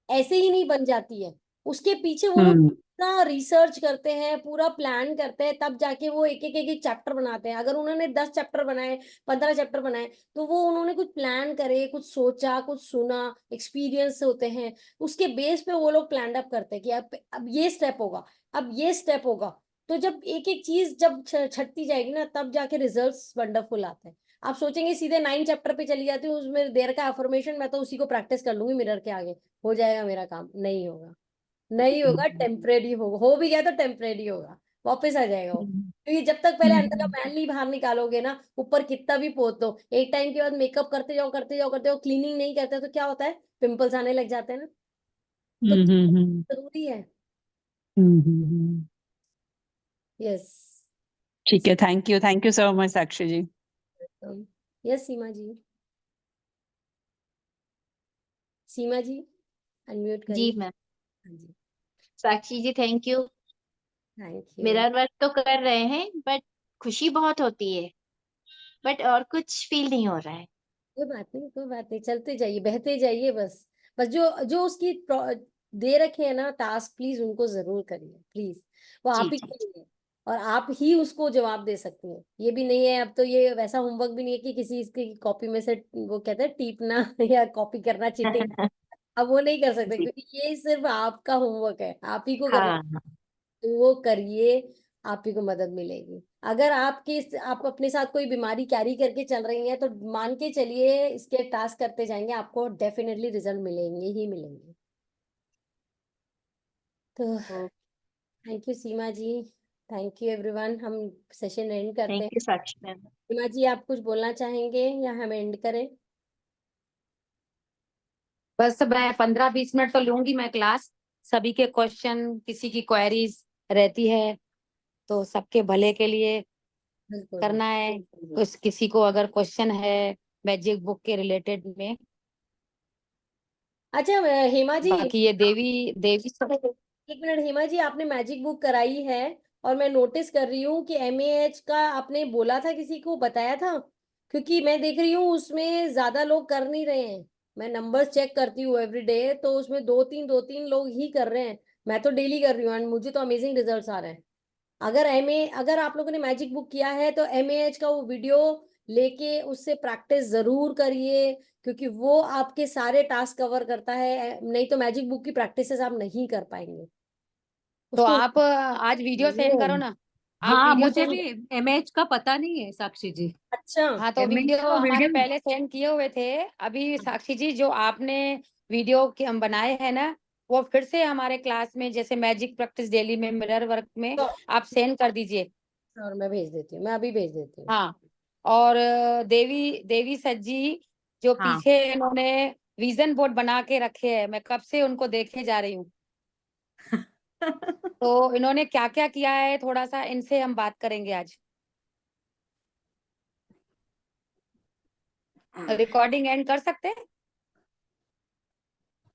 ऐसे ही नहीं बन जाती है, उसके पीछे वो लोग हम्म पूरा रिसर्च करते हैं, पूरा प्लान करते हैं, तब जाके वो एक एक चैप्टर बनाते हैं। अगर उन्होंने 10 चैप्टर बनाए, 15 चैप्टर बनाए, तो वो उन्होंने कुछ प्लान करे, कुछ सोचा, कुछ सुना, एक्सपीरियंस होते हैं, उसके बेस पे वो लोग प्लान अप करते हैं कि अब ये स्टेप होगा, अब ये स्टेप होगा। तो जब एक एक चीज जब छटती जाएगी ना, तब जाके रिजल्ट्स वंडरफुल आते हैं। आप सोचेंगे सीधे 9 चैप्टर पे चली जाती हूँ, उसमें देर का अफर्मेशन, मैं तो उसी को प्रैक्टिस कर लूंगी मिरर के आगे, हो जाएगा मेरा काम, नहीं होगा। नहीं होगा, टेम्परेरी होगा, हो भी गया तो टेम्परेरी होगा, वापस आ जाएगा वो। क्योंकि जब तक पहले अंदर का हम्म मैल नहीं बाहर निकालोगे ना, ऊपर कितना भी पोत दो, एक टाइम के बाद मेकअप करते जाओ करते जाओ करते जाओ, क्लीनिंग नहीं करते तो क्या होता है, पिंपल्स आने लग जाते हैं ना। तो हम्म। जरूरी है। हम्म। यस। ठीक है, thank you so much Sakshi ji. Yes Seema ji, Seema ji unmute जी करिए। मैम। हाँ जी। Sakshi ji thank you. Thank you. Mirror work तो कर रहे हैं बट खुशी बहुत होती है, बट और कुछ फील नहीं हो रहा है। कोई बात नहीं, कोई बात नहीं, चलते जाइए, बहते जाइए, बस बस जो जो उसकी दे रखे हैं ना टास्क, प्लीज उनको जरूर करिए, प्लीज। वो आप जी ही जी। के लिए है, और आप ही उसको जवाब दे सकती हैं। ये भी नहीं है अब तो, ये वैसा होमवर्क भी नहीं है कि किसी इसकी कॉपी में से वो कहते हैं टीपना या कॉपी करना, चीटिंग। अब वो नहीं कर सकते, जी। क्योंकि ये सिर्फ आपका होमवर्क है, आप ही को करना। हाँ हाँ। तो वो करिए, आप ही को मदद मिलेगी। अगर आप अपने साथ कोई बीमारी कैरी करके चल रही हैं, तो मान के चलिए इसके टास्क करते जाएंगे, आपको डेफिनेटली रिजल्ट मिलेंगे ही मिलेंगे। तो thank you Seema ji, thank you everyone, हम सेशन एंड करते थैंक हैं। You Sakshi ma'am. सीमा जी आप कुछ बोलना चाहेंगे या हम एंड करें। बस मैं 15-20 मिनट तो लूंगी मैं क्लास, सभी के क्वेश्चन, किसी की क्वेरीज रहती है तो सबके भले के लिए बिल्कुल करना है। कुछ किसी को अगर क्वेश्चन है मैजिक बुक के रिलेटेड में अच्छा हेमा जी, बाकी ये देवी देवी सब एक मिनट हेमा जी, आपने मैजिक बुक कराई है और मैं नोटिस कर रही हूँ कि MAH का आपने बोला था, किसी को बताया था? क्योंकि मैं देख रही हूँ उसमें ज्यादा लोग कर नहीं रहे हैं। मैं नंबर्स चेक करती हूँ एवरीडे, तो उसमें दो तीन लोग ही कर रहे हैं। मैं तो डेली कर रही हूँ एंड मुझे तो अमेजिंग रिजल्ट्स आ रहे हैं। अगर आप लोगों ने मैजिक बुक किया है तो MAH का वो वीडियो लेके उससे प्रैक्टिस जरूर करिए, क्योंकि वो आपके सारे टास्क कवर करता है। नहीं तो मैजिक बुक की प्रैक्टिसेस आप नहीं कर पाएंगे। तो उसको आप आज वीडियो सेंड करो ना, आप हाँ, वीडियो मुझे सेंड। भी MH का पता नहीं है साक्षी जी। अच्छा। हाँ तो MH वीडियो का हमारे वीडियो पहले सेंड किए हुए थे। अभी साक्षी जी जो आपने वीडियो के हम बनाए हैं ना, वो फिर से हमारे क्लास में जैसे मैजिक प्रैक्टिस डेली में मिरर वर्क में तो आप सेंड कर दीजिए। और मैं भेज देती हूँ, मैं अभी भेज देती हूँ। हाँ। और देवी देवी सज्जी जो हाँ। पीछे इन्होंने विजन बोर्ड बना के रखे हैं, मैं कब से उनको देखे जा रही हूँ। तो इन्होंने क्या क्या किया है, थोड़ा सा इनसे हम बात करेंगे आज। रिकॉर्डिंग एंड कर सकते हैं?